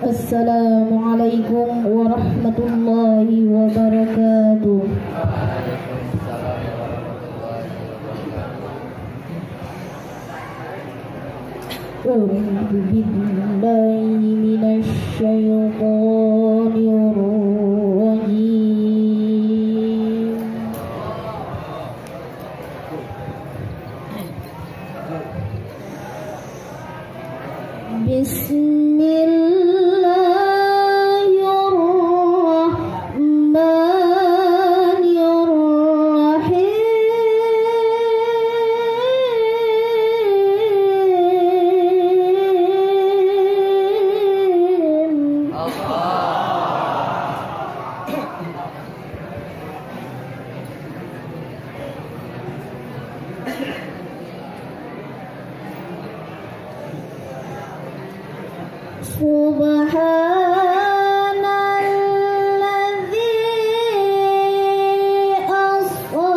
Assalamualaikum warahmatullahi wabarakatuh. A'udzu billahi minasy syaithanir rajim. Subhanalladzi asra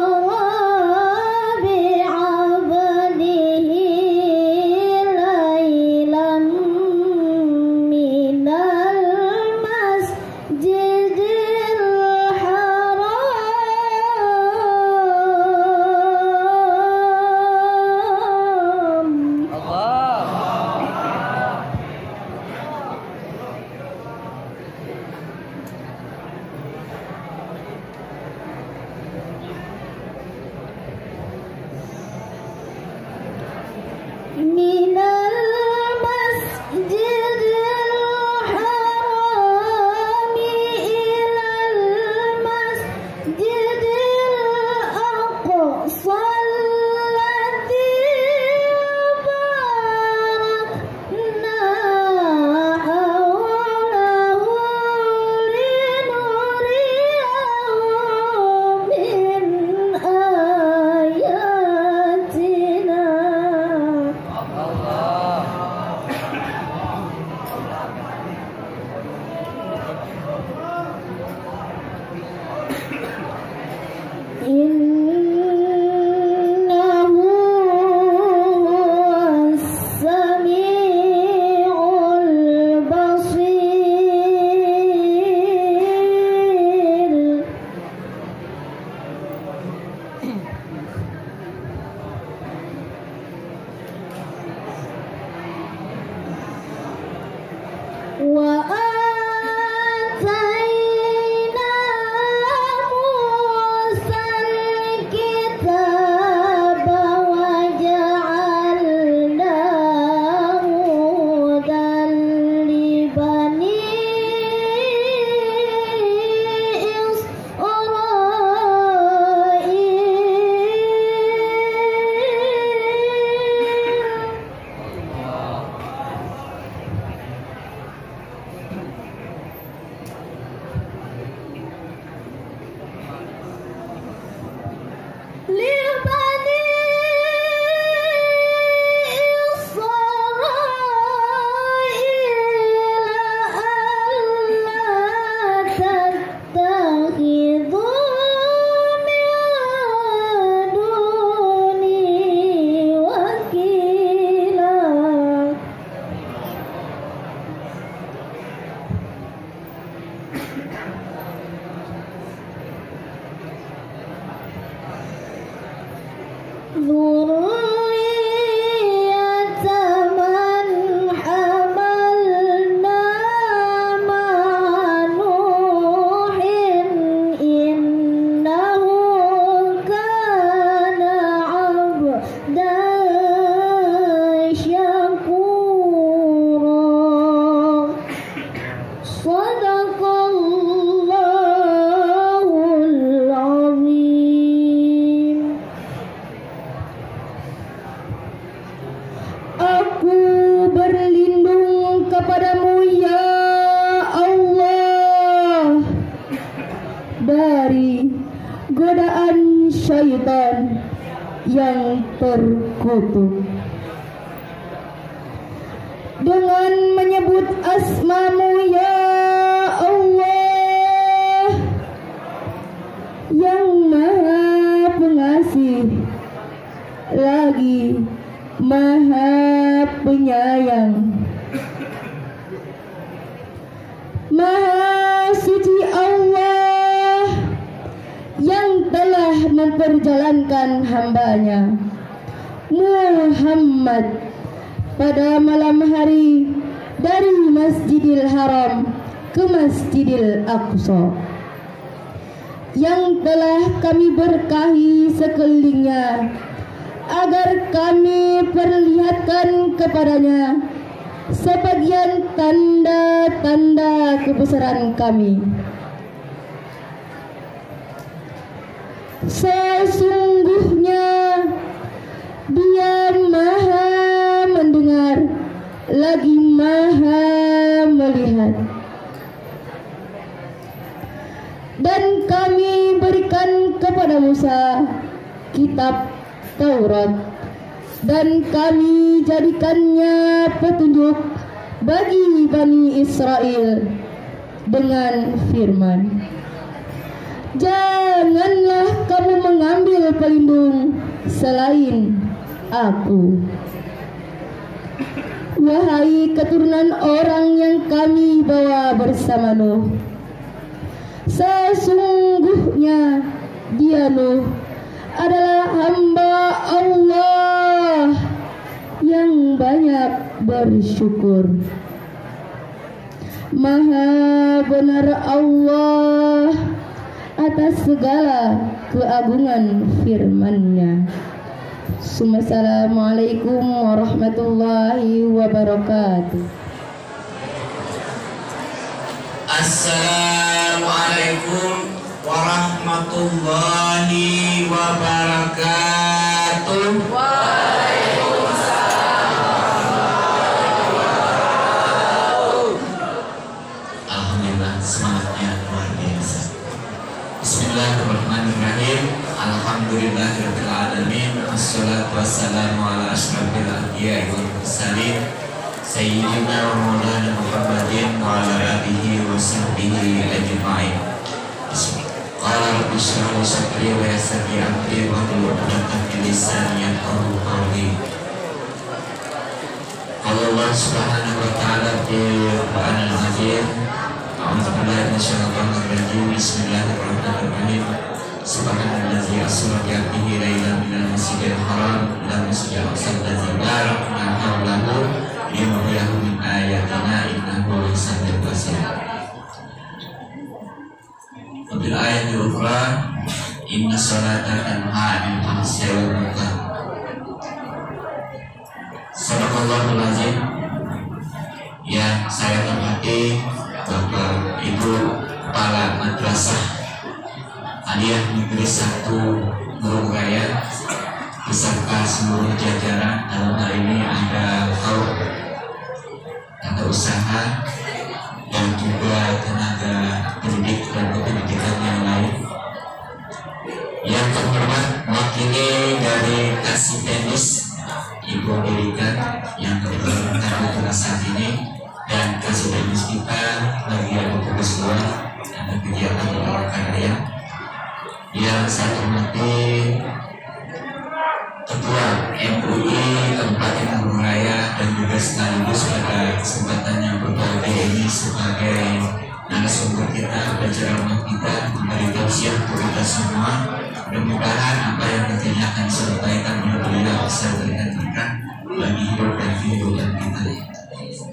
bi'abdihi laylan minal masjidil haram. Minal masjidil harami ilal masjidil aqsa alladzi barakna hawlahu linuriyahu min ayatina. Innahu huwas sami'ul basir. Wa atayna Musal kitaba wa ja'alnahu hudan li bani Aku berlindung kepadamu ya Allah syaitan yang terkutuk. Dengan menyebut asma-Mu ya Allah yang Maha Pengasih lagi Maha Penyayang, Maha Suci Allah yang telah memperjalankan hamba-Nya Muhammad pada malam hari dari Masjidil Haram ke Masjidil Aqsa, yang telah kami berkahi sekelilingnya agar kami perlihatkan kepadanya sebagian tanda-tanda kebesaran kami. Sesungguhnya Dia Maha mendengar lagi Maha melihat. Dan kami berikan kepada Musa kitab Taurat, dan kami jadikannya petunjuk bagi Bani Israel dengan firman, janganlah kamu mengambil pelindung selain Aku. Wahai keturunan orang yang kami bawa bersama Nuh, sesungguhnya dia Nuh adalah hamba Allah yang banyak bersyukur. Maha benar Allah atas segala keagungan firman-Nya. Assalamualaikum warahmatullahi wabarakatuh. Assalamualaikum warahmatullahi wabarakatuh. Alhamdulillah, semangatnya luar biasa. Bismillahirrahmanirrahim. Alhamdulillahirabbil alamin. Wassalatu wassalamu ala asyrafil anbiya'i wal mursalin sayyidina wa maulana Muhammadin wa ala alihi wa sahbihi ajma'in. Qala rabbi shrah li sadri wa yassir li amri wahlul 'uqdatam min lisani yafqahu qawli. Qala Allah subhanahu wa ta'ala fi Qur'anil Azim, a'udzu billahi minasyaitonir rajim. Bismillahirrahmanirrahim. Subhanallazi asra bi 'abdihi lailan minal masjidil haram ila masjidil aqsal ladzi barakna hawlahu linuriyahu min ayatina innahu lasami'ul basir. Wabil ayatil ukhra inna sholata tanha 'anil fahsya'i wal munkar. Sadaqallahul azim. Ya, saya hormati Bapak Ibu Kepala Madrasah Aliyah Negeri 1 Burung Raya beserta seluruh jajaran. Dalam hal ini ada tata usaha dan juga tenaga pendidik dan kependidikan yang lain. Yang terhormat mewakili dari Kasih Tenis Ibu Dirikan yang kebetulan bertugas saat ini, dan Kasih Tenis kita bagian tugas luar ada kegiatan olahraga yang saya hormati Ketua MUI Kabupaten Burung Raya dan juga sekaligus pada kesempatan yang berbahagia ini sebagai narasumber kita, penceramah kita, memberi tausiah untuk kita semua. Mudah-mudahan apa yang nantinya akan disampaikan oleh beliau bisa memberikan berkah bagi hidup dan kehidupan kita.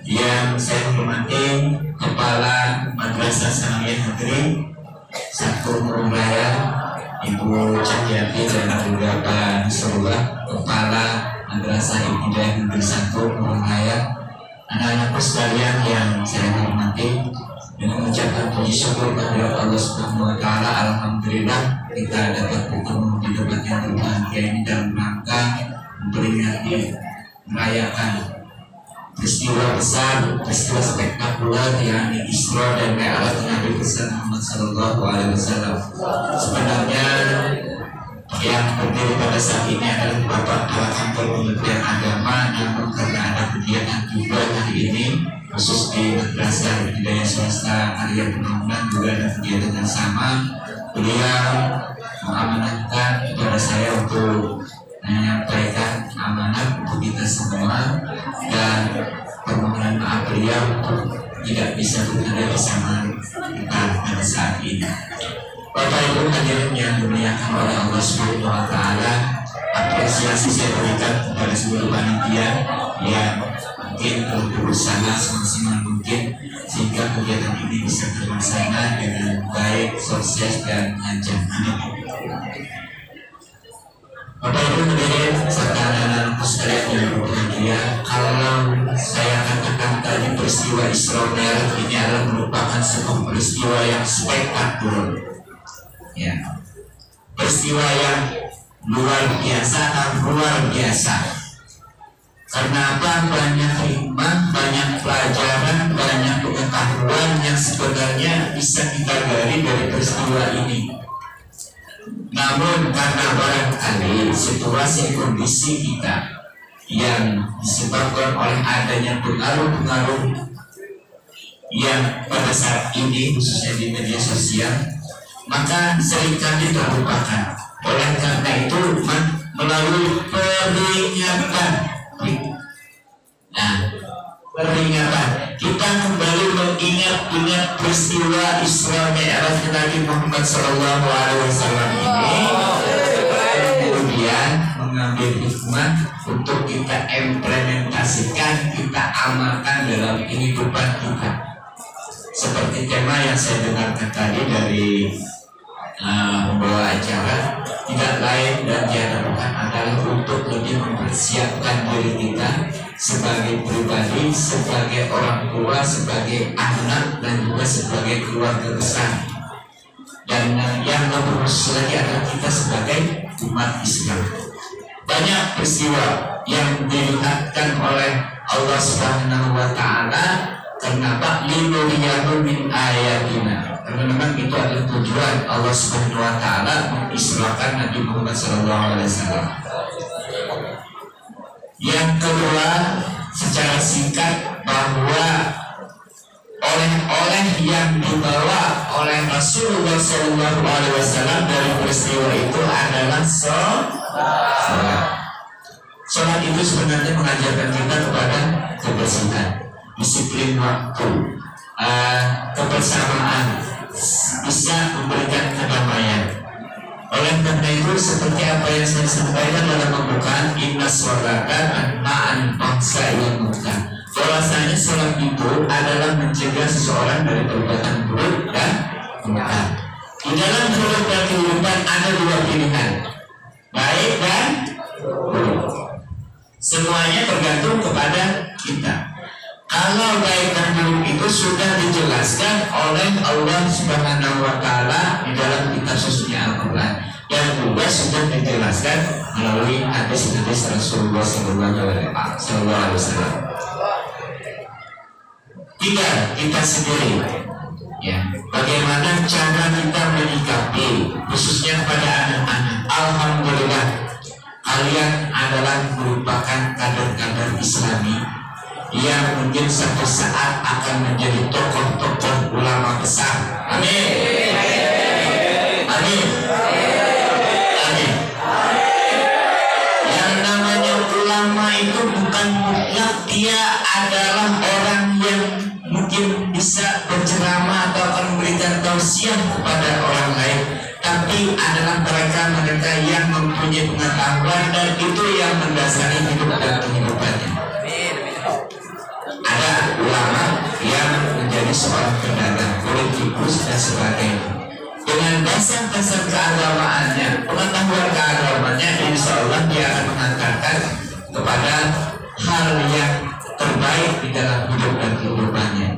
Yang saya hormati Kepala Madrasah Sanawiyah Negeri 1 Burung Raya Ibu Cahyati dan juga Pak Nasrullah, Kepala Madrasah Ibtidaiyah Negeri 1 Burung Raya, anak-anakku sekalian yang saya hormati, dengan mengucapkan puji syukur kepada Allah Subhanahu wa Ta'ala, alhamdulillah kita dapat bertemu di tempat yang berbahagia ini dalam rangka memperingati merayakan peristiwa besar, peristiwa spektakuler yakni Isra dan Mi'raj Nabi besar Muhammad Sallallahu Alaihi Wasallam. Sebenarnya Yang berdiri pada saat ini adalah Bapak Kepala Kantor Kementerian Agama, namun karena ada kegiatan juga hari ini khusus di Madrasah Hidayah Swasta Karya Pembangunan juga ada kegiatan yang sama. Beliau mengamanatkan kepada saya untuk menyampaikan amanat untuk kita semua, dan permohonan maaf beliau untuk tidak bisa berada bersama kita pada saat ini. Bapak Ibu hadirin yang dimuliakan oleh Allah Subhanahu wa taala, apresiasi saya berikan kepada seluruh panitia yang mungkin berusaha semaksimal mungkin sehingga kegiatan ini bisa terlaksana dengan baik, sukses dan lancar. Bapak Ibu hadirin serta anak-anakku sekalian yang berbahagia, kalau saya katakan tadi peristiwa Isra Mi'raj ini adalah merupakan sebuah peristiwa yang spektakuler. Ya, peristiwa yang luar biasa. Karena apa? Banyak hikmah, banyak pelajaran, banyak pengetahuan yang sebenarnya bisa kita gali dari peristiwa ini. Namun karena barangkali situasi kondisi kita yang disebabkan oleh adanya pengaruh-pengaruh yang pada saat ini khususnya di media sosial, maka seringkali terlupakan. Oleh karena itu melalui peringatan, kita kembali mengingat peristiwa Isra Mi'raj Nabi Muhammad SAW ini, kemudian mengambil hikmah untuk kita implementasikan, kita amalkan dalam kehidupan kita. Seperti tema yang saya dengarkan tadi dari membawa acara, tidak lain dan tiada bukan adalah untuk lebih mempersiapkan diri kita sebagai pribadi, sebagai orang tua, sebagai anak, dan juga sebagai keluarga besar. Dan yang lebih khusus lagi adalah kita sebagai umat Islam. Banyak peristiwa yang dilihatkan oleh Allah Subhanahu wa taala. Kenapa? Linuriyahu min ayatina. Karena memang itu adalah tujuan Allah Subhanahu wa taala mengisrakan Nabi Muhammad SAW. Yang kedua, secara singkat, bahwa oleh-oleh yang dibawa oleh Rasulullah SAW dari peristiwa itu adalah sholat. Sholat itu sebenarnya mengajarkan kita kepada kebersihan, disiplin waktu, kebersamaan, bisa memberikan kedamaian. Oleh karena itu, seperti apa yang saya sampaikan dalam pembukaan, inna sholata tanha bangsa yang munkar, bahwasanya sholat itu adalah mencegah seseorang dari perbuatan buruk dan munkar. Di dalam hidup dan kehidupan ada dua pilihan, baik dan buruk. Semuanya tergantung kepada kita. Kalau baik dan buruk itu sudah dijelaskan oleh Allah Subhanahu wa taala di dalam kitab sucinya Al-Qur'an, dan juga sudah dijelaskan melalui hadis-hadis Rasulullah SAW. Tinggal kita sendiri, ya, bagaimana cara kita menyikapi, khususnya pada anak-anak. Alhamdulillah, kalian adalah merupakan kader-kader Islami yang mungkin suatu saat akan menjadi tokoh-tokoh ulama besar. Amin. Amin. Amin. Yang namanya ulama itu bukan mutlak dia adalah orang yang mungkin bisa berceramah atau akan memberikan tausiah kepada orang lain, tapi adalah mereka yang mempunyai pengetahuan, dan itu yang mendasari hidup dan kehidupannya. Ada ulama yang menjadi seorang pedagang, politikus dan sebagainya. Dengan dasar-dasar keagamaannya, pengetahuan keagamaannya, insya Allah dia akan menghantarkan kepada hal yang terbaik di dalam hidup dan kehidupannya.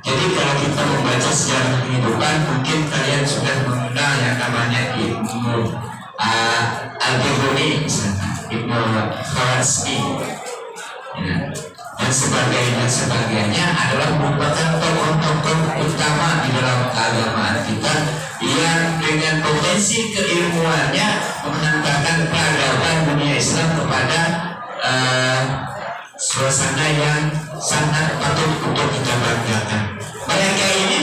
Jadi kalau kita membaca sejarah kehidupan, mungkin kalian sudah mengenal yang namanya Ibnu Al-Biruni, Ibnu Khwarizmi, ya, dan sebagainya adalah merupakan tokoh-tokoh utama di dalam keagamaan kita yang dengan esensi keilmuannya menghantarkan peradaban dunia Islam kepada suasana yang sangat patut untuk kita banggakan. Mereka ini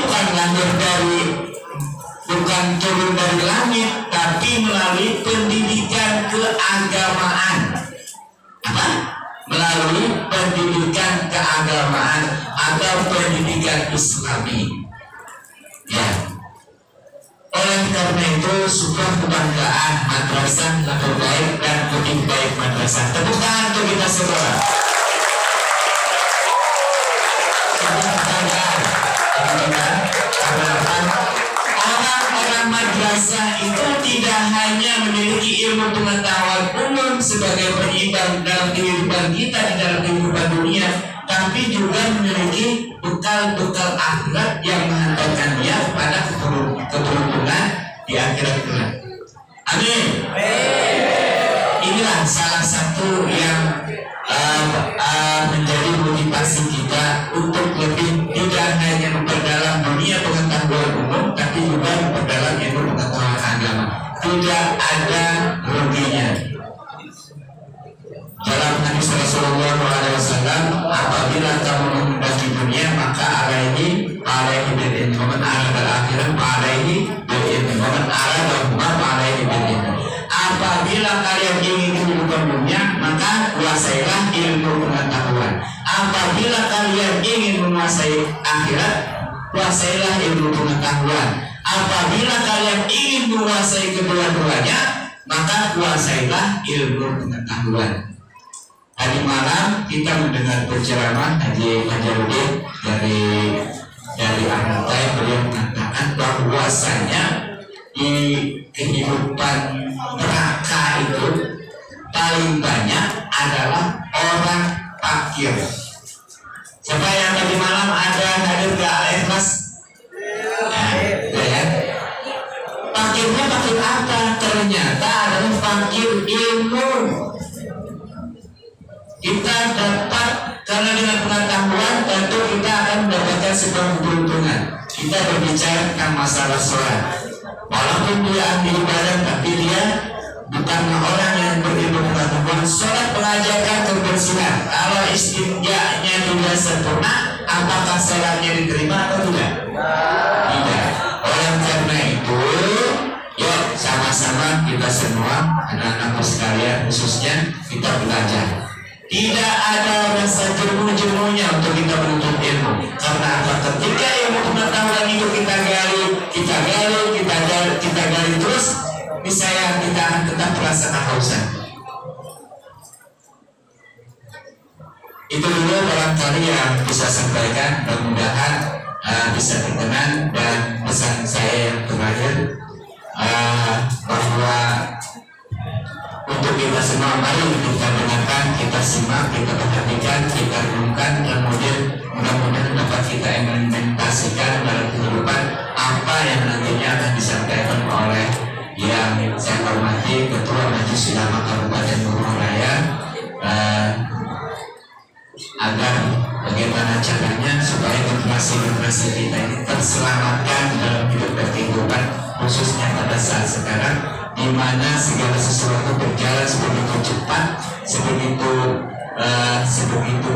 bukan turun dari langit, tapi melalui pendidikan keagamaan. Apa? Melalui pendidikan keagamaan atau pendidikan Islami. Ya. Oleh karena itu, sebuah kebanggaan madrasah lebih baik dan lebih baik madrasah. Tepuk tangan untuk kita semua. Orang-orang madrasah itu tidak hanya memiliki ilmu pengetahuan umum sebagai penyeimbang dalam kehidupan kita di dalam kehidupan dunia, tapi juga memiliki bekal-bekal akhirat yang menghantarkan dia kepada keberuntungan di akhirat kelak. Amin. Inilah salah satu yang menjadi motivasi kita untuk lebih tidak hanya memperdalam dunia pengetahuan umum, tapi juga memperdalam ilmu pengetahuan agama. Tidak ada ruginya. Dalam hadis Rasulullah SAW, apabila kamu menghendaki dunia, maka alaihi bil ilmi, waman arada al-akhirah alaihi bil ilmi, waman arada al-huma alaihi bil ilmi. Apabila kalian ingin kehidupan dunia, maka kuasailah ilmu pengetahuan. Apabila kalian ingin menguasai akhirat, kuasailah ilmu pengetahuan. Apabila kalian ingin menguasai kedua-duanya, maka kuasailah ilmu pengetahuan. Tadi malam kita mendengar penceramah Haji Fajarudin dari Antai. Beliau mengatakan bahwasanya di kehidupan neraka itu paling banyak adalah orang fakir. Siapa yang tadi malam ada hadir ke Al-Ikhlas? Ya. Fakirnya fakir apa? Ternyata adalah fakir ilmu. Kita dapat, karena dengan pengetahuan tentu kita akan mendapatkan sebuah keberuntungan. Kita berbicara tentang masalah sholat. Walaupun dia ahli ibadah, tapi dia bukanlah orang yang berilmu pengetahuan. Sholat mengajarkan kebersihan. Kalau istinjanya tidak sempurna, apakah sholatnya diterima atau tidak? Tidak. Oleh karena itu, yuk sama-sama kita semua, anak-anak sekalian khususnya, kita belajar. Tidak ada rasa jenuh-jenuhnya untuk kita menuntut ilmu. Karena apa? Ketika ilmu pengetahuan itu kita gali terus, misalnya kita akan tetap merasa kehausan. Itu dulu barangkali yang bisa sampaikan. Mudah-mudahan bisa dikenang. Dan pesan saya yang terakhir, bahwa untuk kita semua, mari kita dengarkan, kita simak, kita perhatikan, kita renungkan, kemudian mudah-mudahan dapat kita implementasikan dalam kehidupan apa yang nantinya akan disampaikan oleh yang saya hormati Ketua Majelis Ulama Kabupaten Bogor Raya, agar bagaimana caranya supaya generasi-generasi kita ini terselamatkan dalam hidup dan kehidupan, khususnya pada saat sekarang, di mana segala sesuatu berjalan sebegitu cepat, sebegitu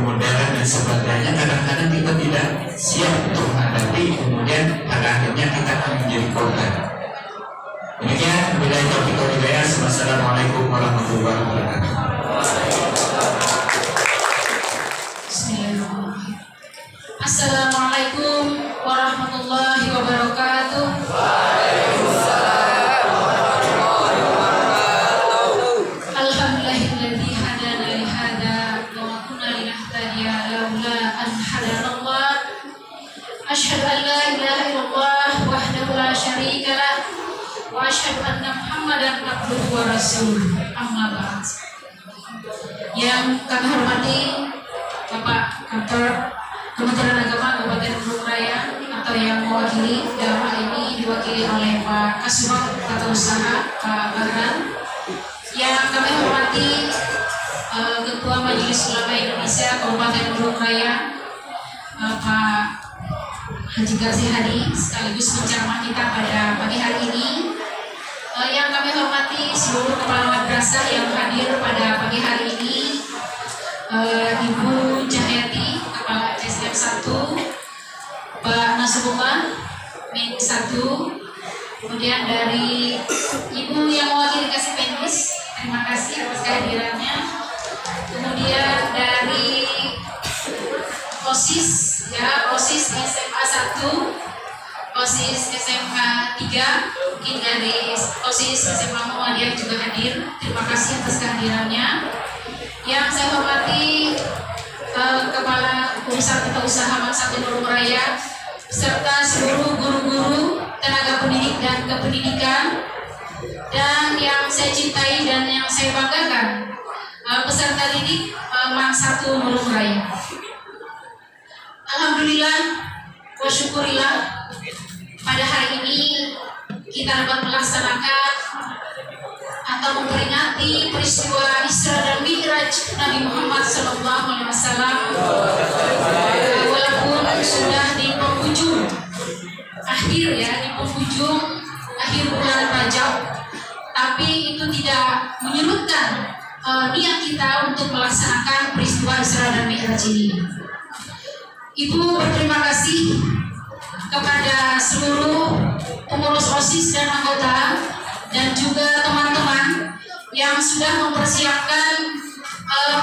modern dan sebagainya. Kadang-kadang kita tidak siap untuk menghadapi, kemudian pada akhirnya kita akan menjadi korban. Demikian, billahi taufiq wal hidayah. Wassalamualaikum warahmatullahi wabarakatuh. Assalamualaikum warahmatullahi wabarakatuh. Alhamdulillahilladzi hadana li hada wa ma kunna linahtadiya laula an hadanallah. Asyhadu an la ilaha illallah wahdahu la syarika lah wa asyhadu anna Muhammadan abduhu wa rasuluh. Amma ba'd. Yang kami hormati Bapak Kantor Kementerian Agama Kabupaten Bogor Raya, atau yang mewakili dalam hal ini diwakili oleh Pak Kasubag Tata Usaha Pak Bahran. Yang kami hormati Ketua Majelis Ulama Indonesia Kabupaten Bogor Raya, Pak Haji Gazi Hadi, sekaligus penceramah kita pada pagi hari ini. seluruh kepala madrasah yang hadir pada pagi hari ini, Ibu Cahyati, Kepala SDM 1, Pak Nasrullah, Min 1, kemudian dari Ibu yang mewakili Kasipendis, terima kasih atas kehadirannya. Kemudian dari OSIS, ya, OSIS SMA 1, OSIS SMA 3, mungkin dari OSIS SMA Muhammadiyah juga hadir. Terima kasih atas kehadirannya. Yang saya hormati Kepala Pusat Usaha Maksatu Nurul Raya serta seluruh guru-guru, tenaga pendidik dan kependidikan, dan yang saya cintai dan yang saya banggakan, peserta didik Maksatu Nurul Raya. Alhamdulillah wa syukurillah, pada hari ini kita dapat melaksanakan atau memperingati peristiwa Isra dan Mi'raj Nabi Muhammad SAW, walaupun sudah di penghujung akhir, ya, di penghujung akhir bulan Rajab, tapi itu tidak menyurutkan niat kita untuk melaksanakan peristiwa Isra dan Mi'raj ini. Ibu berterima kasih kepada seluruh pengurus OSIS dan anggota, dan juga teman-teman yang sudah mempersiapkan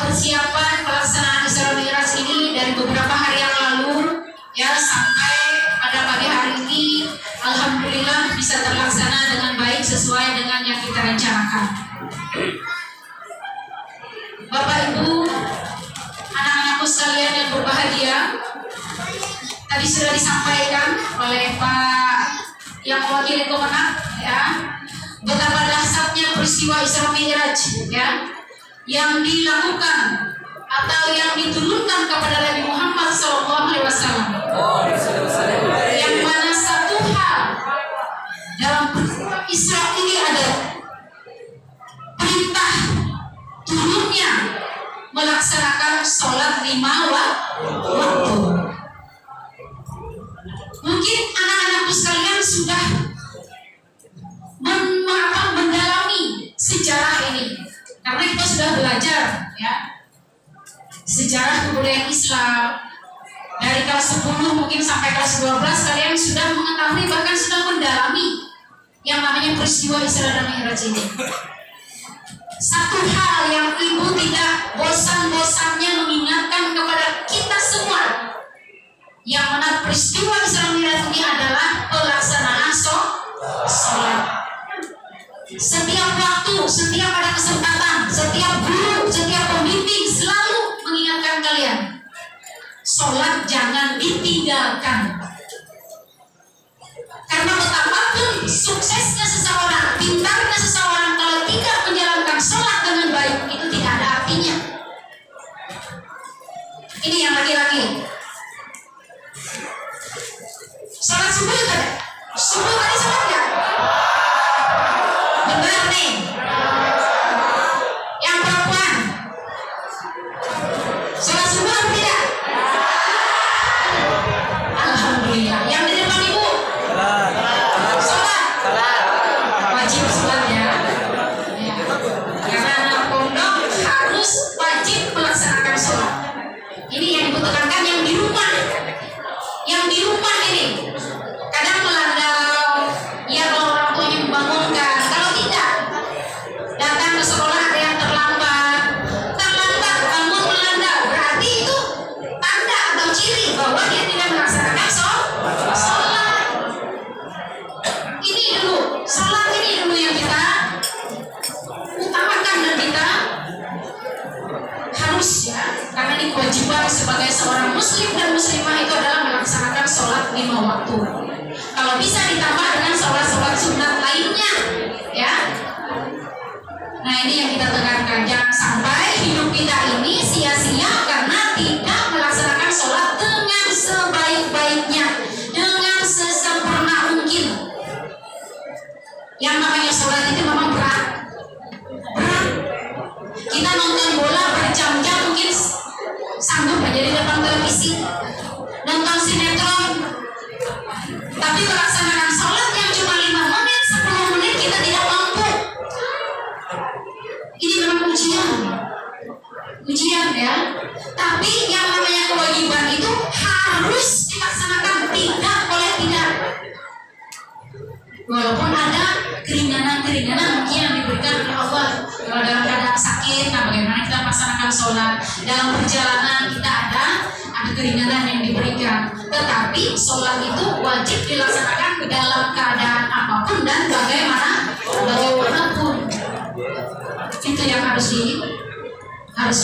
persiapan pelaksanaan Isra Mi'raj ini dari beberapa hari yang lalu, ya, sampai pada pagi hari ini alhamdulillah bisa terlaksana dengan baik sesuai dengan yang kita rencanakan. Bapak Ibu, anak-anakku sekalian yang berbahagia, tadi sudah disampaikan oleh Pak yang mewakili Kemenang, ya, betapa dahsyatnya peristiwa Isra Mi'raj, ya, yang dilakukan atau yang diturunkan kepada Nabi Muhammad SAW, yang mana satu hal dalam peristiwa Isra ini ada perintah turunnya melaksanakan sholat 5 waktu. Mungkin anak-anakku sekalian sudah mendalami sejarah ini, karena kita sudah belajar, ya, sejarah kebudayaan Islam dari kelas 10 mungkin sampai kelas 12, kalian sudah mengetahui, bahkan sudah mendalami yang namanya peristiwa Isra dan Mi'raj ini. Satu hal yang ibu tidak bosan-bosannya mengingatkan kepada kita semua, yang mana peristiwa Isra Mi'raj ini adalah pelaksanaan sholat. Setiap waktu, setiap ada kesempatan, setiap guru, setiap pembimbing selalu mengingatkan kalian, sholat jangan ditinggalkan. Karena betapapun suksesnya seseorang, pintarnya seseorang, kalau tidak menjalankan sholat dengan baik, itu tidak ada artinya. Ini yang laki-laki. Sholat subuh tadi? Subuh tadi sholat nggak? Benar nih. Yang perempuan, sholat subuh atau tidak? Alhamdulillah. Yang di depan ibu, sholat. Wajib sholat, ya. Karena anak pondok harus wajib melaksanakan sholat. Ini yang ibu tekankan, yang di rumah. Yang di rumah ini kadang melandau, ya, kalau orang tuanya membangunkan. Kalau tidak, datang ke sekolah ada yang terlambat, bangun melandau, berarti itu tanda atau ciri bahwa dia tidak melaksanakan sholat. Ini dulu, sholat ini dulu yang kita utamakan, dan kita harus, ya, karena ini kewajiban sebagai seorang muslim dan muslimah itu adalah melaksanakan sholat 5 waktu. Kalau bisa ditambah dengan sholat-sholat sunat lainnya, ya. Nah, ini yang kita tekankan, jangan sampai hidup kita ini sia-sia karena tidak melaksanakan sholat dengan sebaik-baiknya, dengan sesempurna mungkin. Yang namanya sholat itu memang berat. Kita nonton bola berjam-jam mungkin sanggup aja di depan televisi, nonton sinetron, tapi melaksanakan sholat yang cuma 5 menit, 10 menit kita tidak mampu. Walaupun ada keringanan-keringanan mungkin yang diberikan oleh Allah. Kalau dalam keadaan sakit, nah bagaimana kita melaksanakan sholat? Dalam perjalanan kita ada keringanan yang diberikan. Tetapi sholat itu wajib dilaksanakan dalam keadaan apapun dan bagaimanapun. Itu yang harus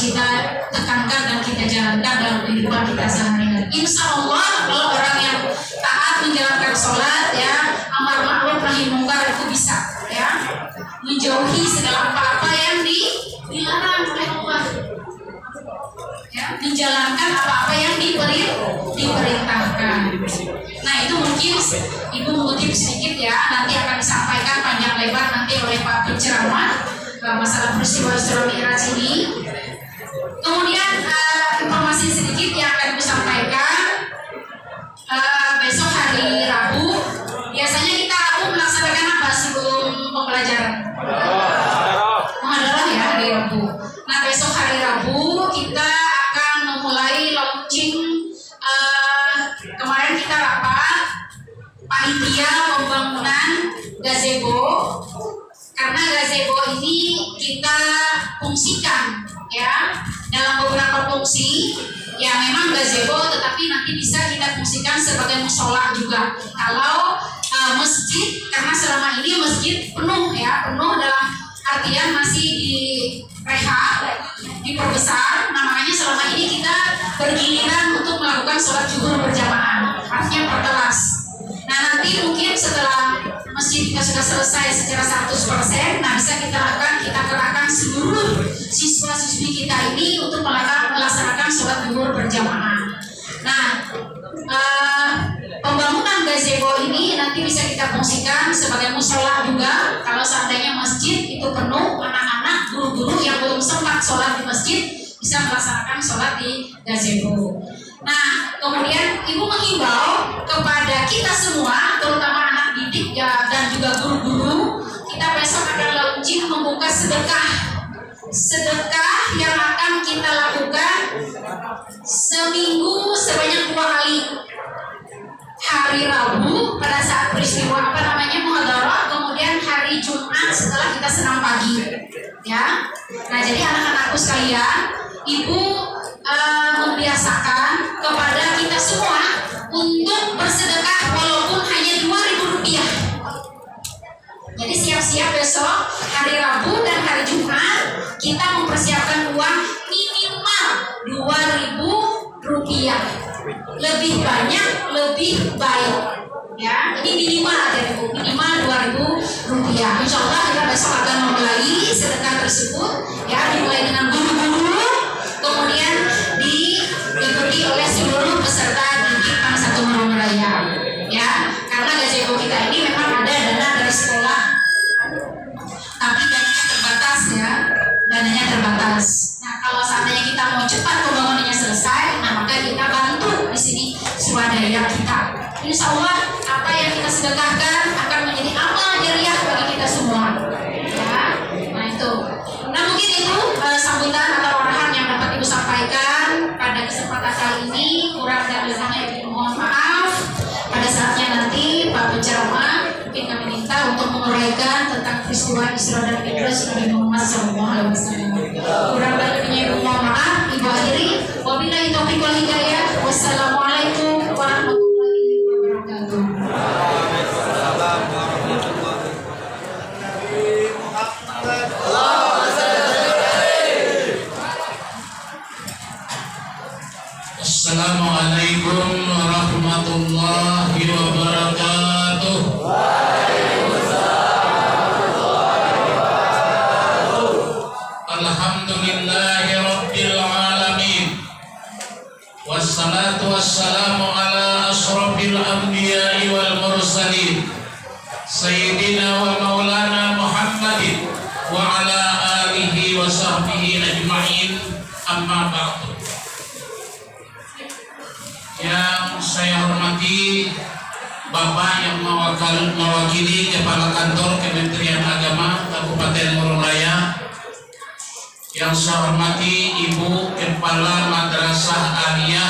kita tekankan dan kita jalankan dalam kehidupan kita sehari-hari. Insya Allah kalau orang yang taat menjalankan sholat, ya, amar ma'ruf nahi mungkar itu bisa, ya, menjauhi segala apa-apa yang dilarang oleh Allah, ya, menjalankan apa-apa yang diperintahkan. Nah itu mungkin Ibu mengutip sedikit, ya, nanti akan disampaikan panjang lebar nanti oleh Pak penceramah masalah peristiwa Isra Mi'raj ini. Kemudian informasi sedikit yang akan disampaikan, besok hari Rabu. Biasanya kita Rabu melaksanakan apa sebelum pembelajaran? Muhadarah, ya, hari Rabu. Nah besok hari Rabu kita akan memulai launching. Kemarin kita rapat panitia pembangunan gazebo, karena gazebo ini kita fungsikan, ya, dalam beberapa fungsi. Ya memang gazebo, tetapi nanti bisa kita fungsikan sebagai musola juga. Kalau masjid, karena selama ini masjid penuh, ya, penuh dalam artian masih direhab, diperbesar. Nah makanya selama ini kita bergiliran untuk melakukan sholat zuhur berjamaah, artinya per kelas. Nah nanti mungkin setelah masjid kita sudah selesai secara 100%, nah bisa kita kerahkan seluruh siswa-siswi kita ini untuk melaksanakan sholat zuhur berjamaah. Nah pembangunan gazebo ini nanti bisa kita fungsikan sebagai musola juga. Kalau seandainya masjid itu penuh, anak-anak, guru-guru yang belum sempat sholat di masjid bisa melaksanakan sholat di gazebo. Nah kemudian Ibu menghimbau kepada kita semua, terutama anak didik, ya, dan juga guru-guru, kita besok akan launching membuka sedekah yang akan kita lakukan seminggu sebanyak 2 kali. Hari Rabu pada saat peristiwa muhadarah, kemudian hari Jumat setelah kita senam pagi, ya. Nah jadi anak-anakku sekalian, Ibu membiasakan kepada kita semua untuk bersedekah walaupun hanya Rp2.000. Jadi siap-siap besok hari Rabu dan hari Jumat kita mempersiapkan uang minimal Rp2.000. Lebih banyak lebih baik, ya. Ini minimal Rp2.000. Insya Allah kita besok akan memulai sedekah tersebut, ya, dimulai dengan guru-guru, kemudian diikuti oleh seluruh peserta didik Satu Marum Raya, ya. Karena gazebo kita ini memang ada dana dari sekolah, tapi dananya terbatas, ya, dananya terbatas. Nah kalau seandainya kita mau cepat pembangunannya selesai, nah maka kita bantu di sini swadaya kita. Insya Allah apa yang kita sedekahkan akan menjadi amal jariah bagi kita semua, ya. Nah itu. Nah mungkin itu sambutan atau arahan yang dapat Ibu sampaikan pada kesempatan kali ini. Kurang dan lebihnya Ibu mohon maaf. Pada saatnya nanti Pak penceramah mungkin kami minta untuk menguraikan tentang peristiwa Isra dan Mi'raj Nabi Muhammad SAW. Kurang dan lebihnya Ibu mohon maaf. Ibu akhiri. Wabillahi taufiq wal hidayah. Wassalamualaikum warahmatullahi wabarakatuh. Assalamualaikum warahmatullahi wabarakatuh. Alhamdulillahi rabbil alamin. Wassalatu wassalamu ala asrafil anbiya'i wal mursalin, Sayyidina wa maulana Muhammadin wa ala alihi wa sahbihi ajma'in. Amma ba'du. Yang saya hormati Bapak yang mewakili Kepala Kantor Kementerian Agama Kabupaten Marum Raya, yang saya hormati Ibu Kepala Madrasah Aliyah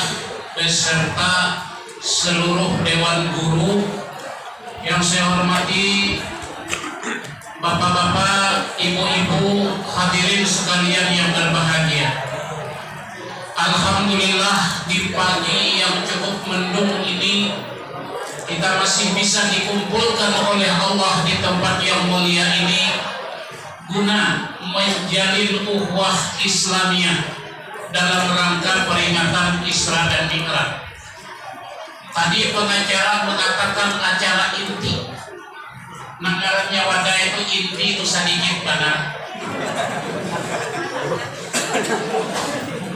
beserta seluruh Dewan Guru saya hormati bapak-bapak, ibu-ibu, hadirin sekalian yang berbahagia. Alhamdulillah di pagi yang cukup mendung ini kita masih bisa dikumpulkan oleh Allah di tempat yang mulia ini guna menjalin ukhuwah Islamiyah dalam rangka peringatan Isra dan Mi'raj. Tadi pengacara mengatakan acara inti. Nanggarannya wadah itu inti itu sedikit benar.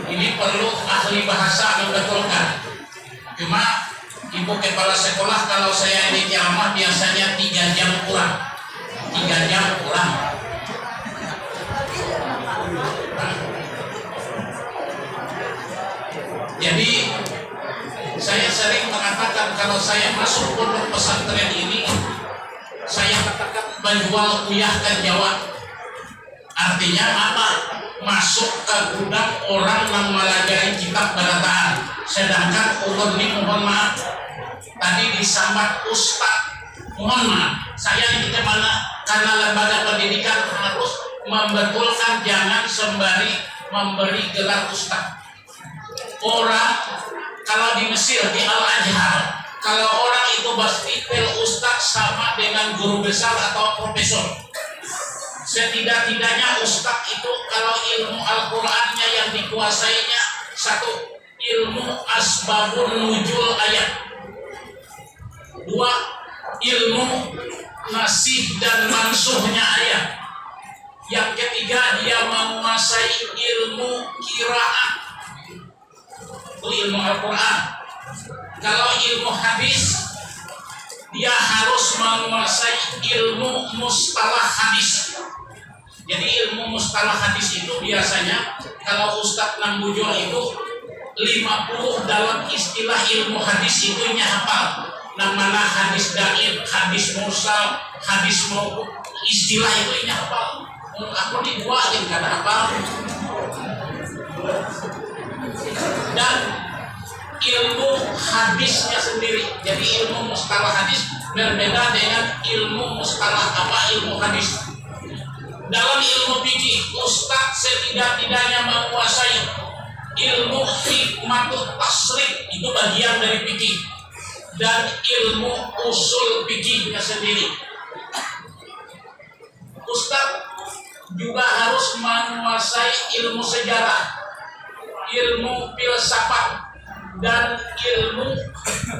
Ini perlu ahli bahasa membetulkan. Cuma ibu kepala sekolah kalau saya ini ceramah biasanya 3 jam kurang. 3 jam kurang. Jadi saya sering mengatakan kalau saya masuk pondok pesantren ini, saya katakan menjual uyahkan Jawa. Artinya apa? Masuk ke gudang orang yang melajari kitab barataan. Sedangkan ulun ini mohon maaf, tadi disambat ustaz. Mohon maaf, saya ini kemana? Karena lembaga pendidikan harus membetulkan, jangan sembari memberi gelar ustaz. Orang kalau di Mesir di Al-Azhar, kalau orang itu bertitel ustaz sama dengan guru besar atau profesor. Setidak-tidaknya ustaz itu kalau ilmu Al-Qur'annya yang dikuasainya, 1, ilmu asbabun nuzul ayat, 2, ilmu nasih dan mansuhnya ayat, yang ketiga dia menguasai ilmu qiraat, itu ilmu Al-Quran. Kalau ilmu hadis dia harus menguasai ilmu mustalah hadis. Jadi ilmu mustalah hadis itu biasanya kalau Ustadz Nambujul itu 50 dalam istilah ilmu hadis itu hafal. Namanya hadis daif, hadis mursal, hadis mauquf, istilah itu hafal. Aku dibuatin karena apa? Dan ilmu hadisnya sendiri. Jadi ilmu mustalah hadis berbeda dengan ilmu mustalah ilmu hadis. Dalam ilmu fikih, ustaz setidak-tidaknya menguasai ilmu hikmatut tasrif, itu bagian dari fikih, dan ilmu usul fikihnya sendiri. Ustaz juga harus menguasai ilmu sejarah, ilmu filsafat, dan ilmu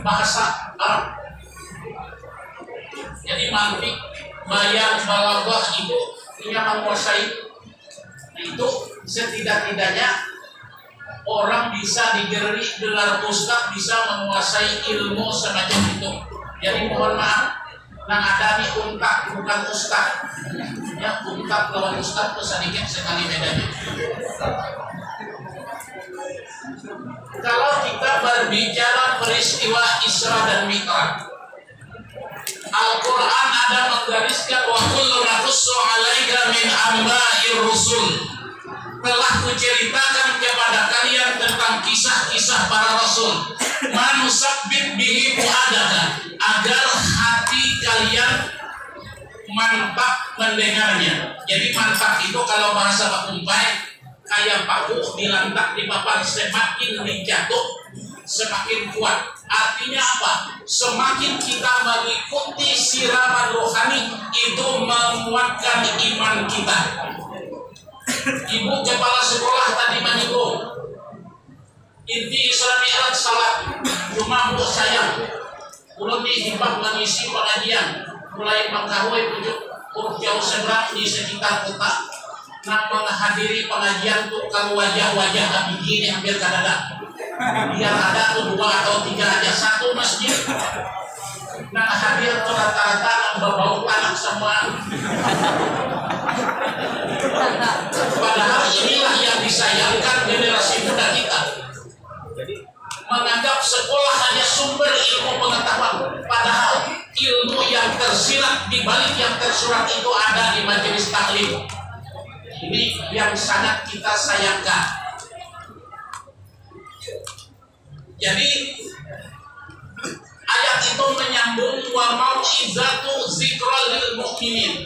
bahasa Arab. Jadi mantik, bayan, balaghah itu dia menguasai. Itu setidak-tidaknya orang bisa diberi gelar ustaz bisa menguasai ilmu semacam itu. Jadi mohon maaf, nah ada nih untak bukan ustaz. Ya, untak lawan ustaz itu sedikit sekali bedanya. Kalau kita berbicara peristiwa Isra dan Mi'raj, Al-Quran ada menggariskan wa kullu naqussu 'alaika min amba'ir rusul. Telah kuceritakan kepada kalian tentang kisah-kisah para rasul. Manusabbit bihi fu'adaka, agar hati kalian mantap mendengarnya. Jadi mantap itu kalau bahasa Pak Kumpai kayak paku dilantak di papan, semakin dijatuh semakin kuat. Artinya apa? Semakin kita mengikuti siraman rohani itu menguatkan iman kita. Ibu kepala sekolah tadi menyinggung inti Isra Mi'raj salat. Cuma bu sayang ulun dihibah mengisi pengajian mulai mengkahui pujuk huruf jauh seberang di sekitar kota. Nah menghadiri pengajian tuh kalau wajah-wajah abidi ini hampir kadada. Biar ada tuh 2 atau 3 aja satu masjid. Nah hadir tuh rata-rata berbau tanah semua. Padahal inilah yang disayangkan generasi muda kita. Menganggap sekolah hanya sumber ilmu pengetahuan. Padahal ilmu yang tersirat di balik yang tersurat itu ada di majelis taklim. Ini yang sangat kita sayangkan. Jadi Ayat itu menyambung wa mau'izatu zikra lil mu'minin,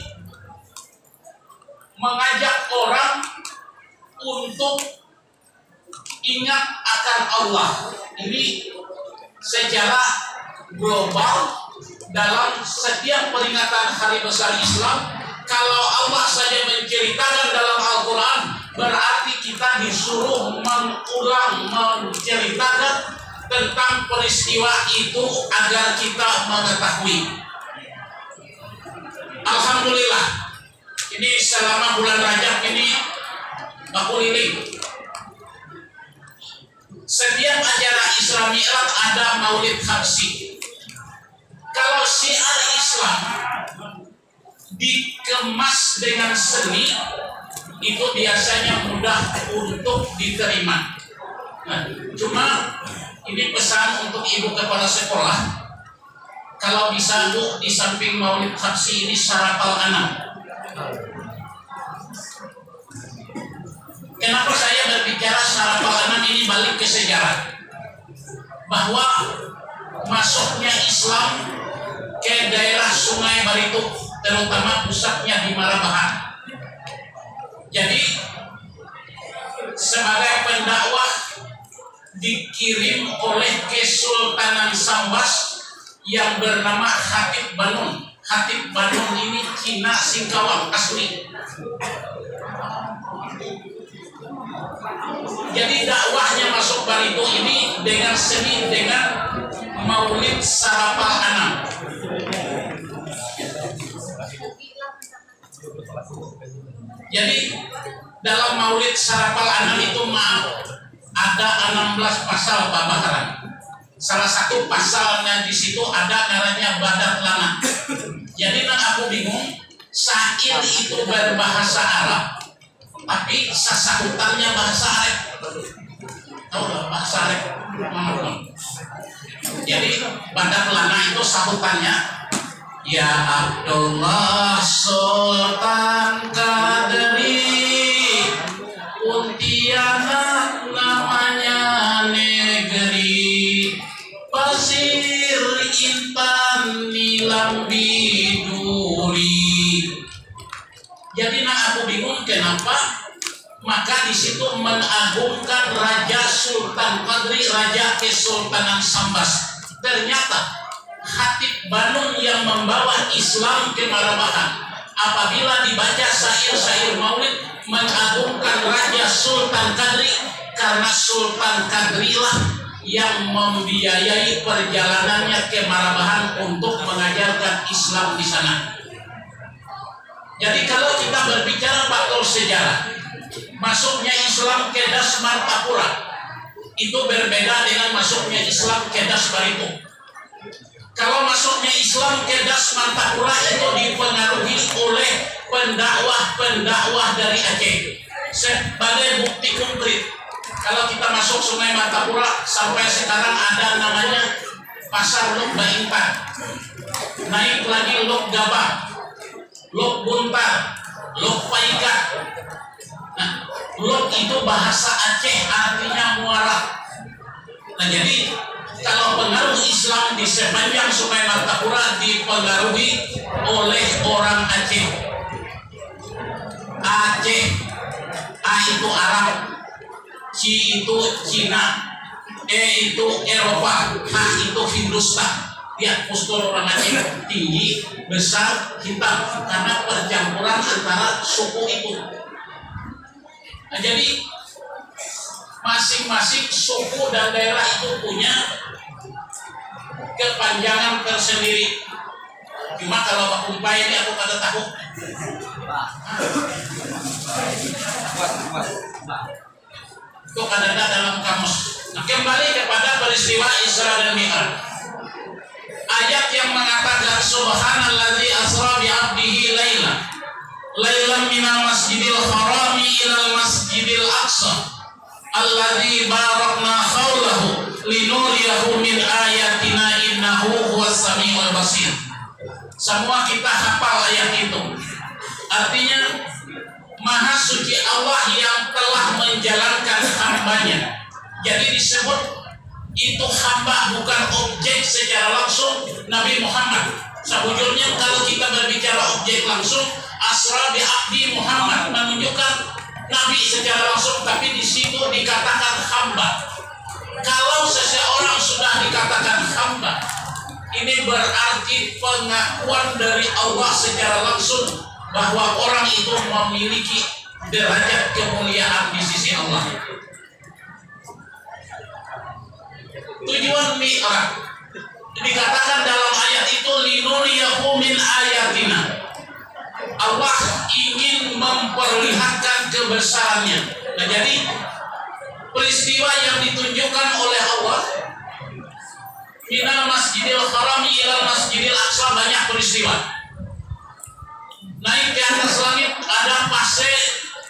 mengajak orang untuk ingat akan Allah. Ini secara global dalam setiap peringatan hari besar Islam. Kalau Allah saja menceritakan dalam Al-Quran, berarti kita disuruh mengulang, menceritakan tentang peristiwa itu agar kita mengetahui. Alhamdulillah, ini selama bulan Rajab ini Bapak Lili, setiap acara Isra Mi'raj ada Maulid Habsyi. Kalau syiar Islam dikemas dengan seni, itu biasanya mudah untuk diterima. Nah, cuma ini pesan untuk ibu kepala sekolah, kalau bisa Bu, di samping Maulid Habsyi ini Syarafal Anam. Kenapa saya berbicara Syarafal Anam ini? Balik ke sejarah, bahwa masuknya Islam ke daerah Sungai Barituk, terutama pusatnya di Marabahan. Jadi sebagai pendakwah dikirim oleh Kesultanan Sambas yang bernama Khatib Banun. Khatib Banun ini Cina Singkawang asli. Jadi dakwahnya masuk Barituk ini dengan seni, dengan Maulid Syarafal Anam. Jadi dalam Maulid Syarafal Anam itu ada 16 pasal Pak Baharan. Salah satu pasalnya di situ ada namanya Badat Lana. Jadi aku bingung, syair itu berbahasa Arab, tapi sasahutannya bahasa Arab. Tahu nggak bahasa Arab? Jadi Badat Lana itu sahutannya, ya Abdullah Sultan Kadri, Pontianak namanya negeri, pasir intan nilam biduri. Jadi aku bingung kenapa. Maka di situ mengagungkan Raja Sultan Kadri, Raja Kesultanan Sambas. Ternyata Khatib Banun yang membawa Islam ke Marabahan, apabila dibaca syair-syair Maulid mengagungkan Raja Sultan Kadri, karena Sultan Kadrilah yang membiayai perjalanannya ke Marabahan untuk mengajarkan Islam di sana. Jadi kalau kita berbicara faktor sejarah, masuknya Islam ke Das Martapura itu berbeda dengan masuknya Islam ke Das Barituk. Kalau masuknya Islam ke Das Martapura itu dipengaruhi oleh pendakwah-pendakwah dari Aceh. Sebagai bukti konkret, kalau kita masuk Sungai Martapura, sampai sekarang ada namanya Pasar Lok Baintan, naik lagi Lok Gabah, Lok Buntar, Lok Paikat. Nah, Lok itu bahasa Aceh, artinya muara. Nah, jadi kalau pengaruh Islam di sepanjang Sungai Martapura dipengaruhi oleh orang Aceh. Aceh, A itu Arab, C itu Cina, E itu Eropa, H itu Hindustan. Lihat postur orang Aceh, tinggi, besar, hitam, karena percampuran antara suku itu. Nah, jadi masing-masing suku dan daerah itu punya kepanjangan tersendiri. Cuma kalau Pak Kumpai ini aku kada tahu. Itu kada ada dalam kamus. Nah, kembali kepada peristiwa Isra dan Mi'raj. Ayat yang mengatakan Subhanallazi asra bi 'abdihi lailan minal masjidil harami ilal masjidil aqsa alladzi barakna haulahu linuriyahu min ayatina innahu huwas samiul basir. Semua kita hafal ayat itu. Artinya Maha suci Allah yang telah menjalankan hambanya. Jadi disebut itu hamba, bukan objek secara langsung Nabi Muhammad. Sebujurnya kalau kita berbicara objek langsung, asra bi abdi Muhammad menunjukkan Nabi secara langsung, tapi di situ dikatakan hamba. Kalau seseorang sudah dikatakan hamba, ini berarti pengakuan dari Allah secara langsung bahwa orang itu memiliki derajat kemuliaan di sisi Allah. Tujuan Mi'raj dikatakan dalam ayat itu linuriyahu min ayatina. Allah ingin memperlihatkan kebesarannya. Nah, jadi peristiwa yang ditunjukkan oleh Allah minal masjidil harami ilal masjidil aqsa, banyak peristiwa. Naik ke atas langit, ada fase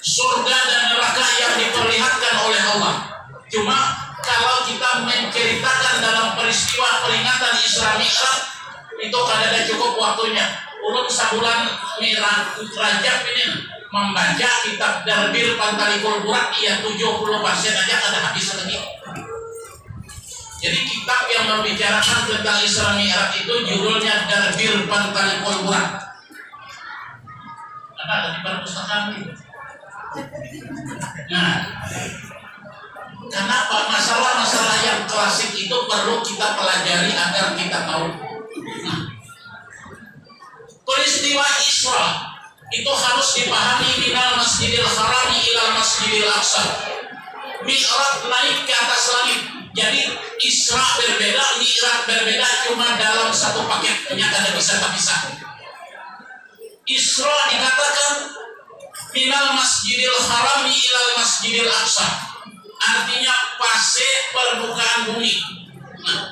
surga dan neraka yang diperlihatkan oleh Allah. Cuma kalau kita menceritakan dalam peristiwa peringatan Isra Mi'raj itu kadang-kadang cukup waktunya. Ulun sebulan Mi'raj Rajab ini membaca kitab Darbil Pantalikul Burak, ya 70% aja kada habis lagi. Jadi kitab yang membicarakan tentang Isra Mi'raj itu judulnya Darbil Pantalikul Burak. Ada di perpustakaan itu. Nah, kenapa masalah-masalah yang klasik itu perlu kita pelajari agar kita tahu. Nah, peristiwa Isra itu harus dipahami minal masjidil harami ilal masjidil aqsa. Mi'raj naik ke atas langit. Jadi Isra berbeda, Mi'raj berbeda, cuma dalam satu paket, ternyata bisa terpisah. Isra dikatakan minal masjidil harami ilal masjidil aqsa, artinya fase permukaan bumi. Nah,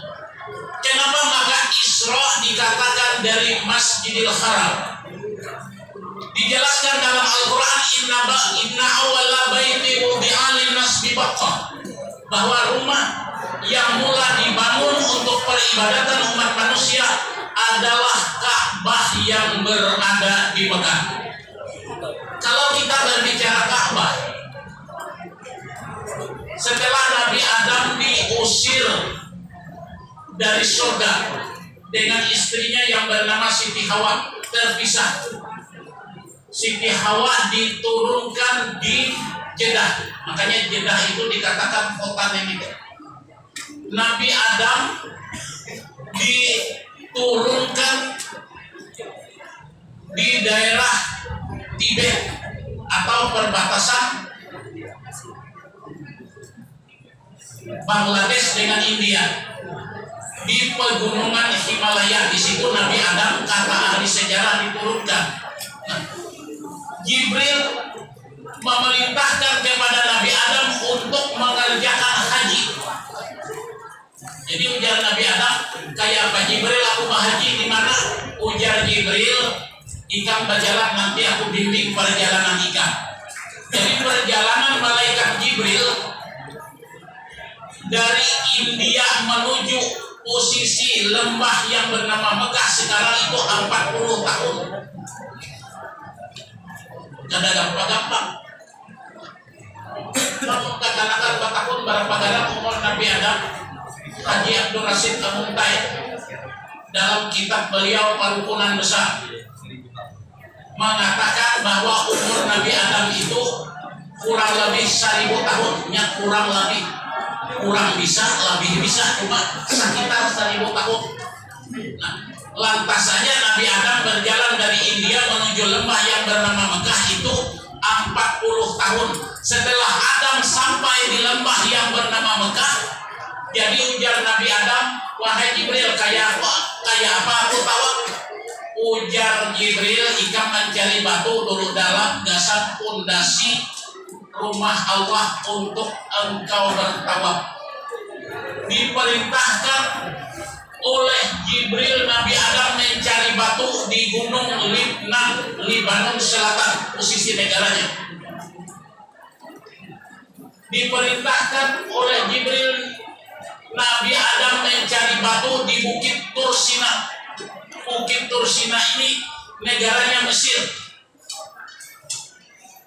kenapa maka Isra dikatakan dari Masjidil Haram? Dijelaskan dalam Al-Quran, inna awwala baiti wudi'a lin-nas bi Bakkah, bahwa rumah yang mula dibangun untuk peribadatan umat manusia adalah Ka'bah yang berada di Mekah. Kalau kita berbicara Ka'bah, setelah Nabi Adam diusir dari surga dengan istrinya yang bernama Siti Hawa terpisah, Siti Hawa diturunkan di Jeddah. Makanya Jeddah itu dikatakan kota Nabi. Nabi Adam diturunkan di daerah Tibet atau perbatasan Bangladesh dengan India, di pegunungan Himalaya. Di situ Nabi Adam, kata ahli sejarah, diturunkan. Nah, Jibril memerintahkan kepada Nabi Adam untuk mengerjakan haji. Jadi ujar Nabi Adam, kayak apa Jibril, aku haji di mana? Ujar Jibril, ikam berjalan, nanti aku bimbing perjalanan ikam. Jadi perjalanan malaikat Jibril dari India menuju posisi lembah yang bernama Mekah sekarang itu 40 tahun. Kada gampang-gampang. Kamu katakan berapa tahun berapa dalam umur Nabi Adam? Haji Abdul Rasid Al-Muntai dalam kitab beliau Parukunan Besar mengatakan bahwa umur Nabi Adam itu kurang lebih 1000 tahun, kurang lebih, kurang bisa, lebih bisa, cuma sekitar 1000 tahun. Nah, lantas saja Nabi Adam berjalan dari India menuju lembah yang bernama Mekah itu 40 tahun. Setelah Adam sampai di lembah yang bernama Mekah, jadi ujar Nabi Adam, wahai Jibril, kayak apa aku tahu? Ujar Jibril, ikam mencari batu dulu dalam dasar pondasi rumah Allah untuk engkau bertawaf. Diperintahkan oleh Jibril Nabi Adam mencari batu di gunung Libanon Selatan, posisi negaranya. Diperintahkan oleh Jibril Nabi Adam mencari batu di Bukit Tursina. Bukit Tursina ini negaranya Mesir.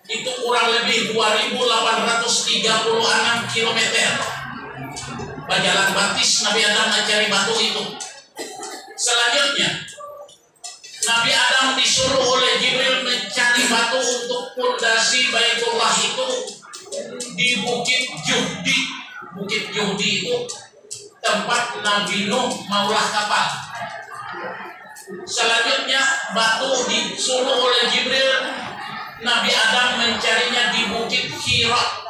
Itu kurang lebih 2.836 km. Bajalan batis Nabi Adam mencari batu itu. Selanjutnya Nabi Adam disuruh oleh Jibril mencari batu untuk pondasi Baitullah itu di Bukit Juhdi. Bukit Juhdi itu tempat Nabi Nuh maulah kapal. Selanjutnya batu disuruh oleh Jibril Nabi Adam mencarinya di Bukit Hira.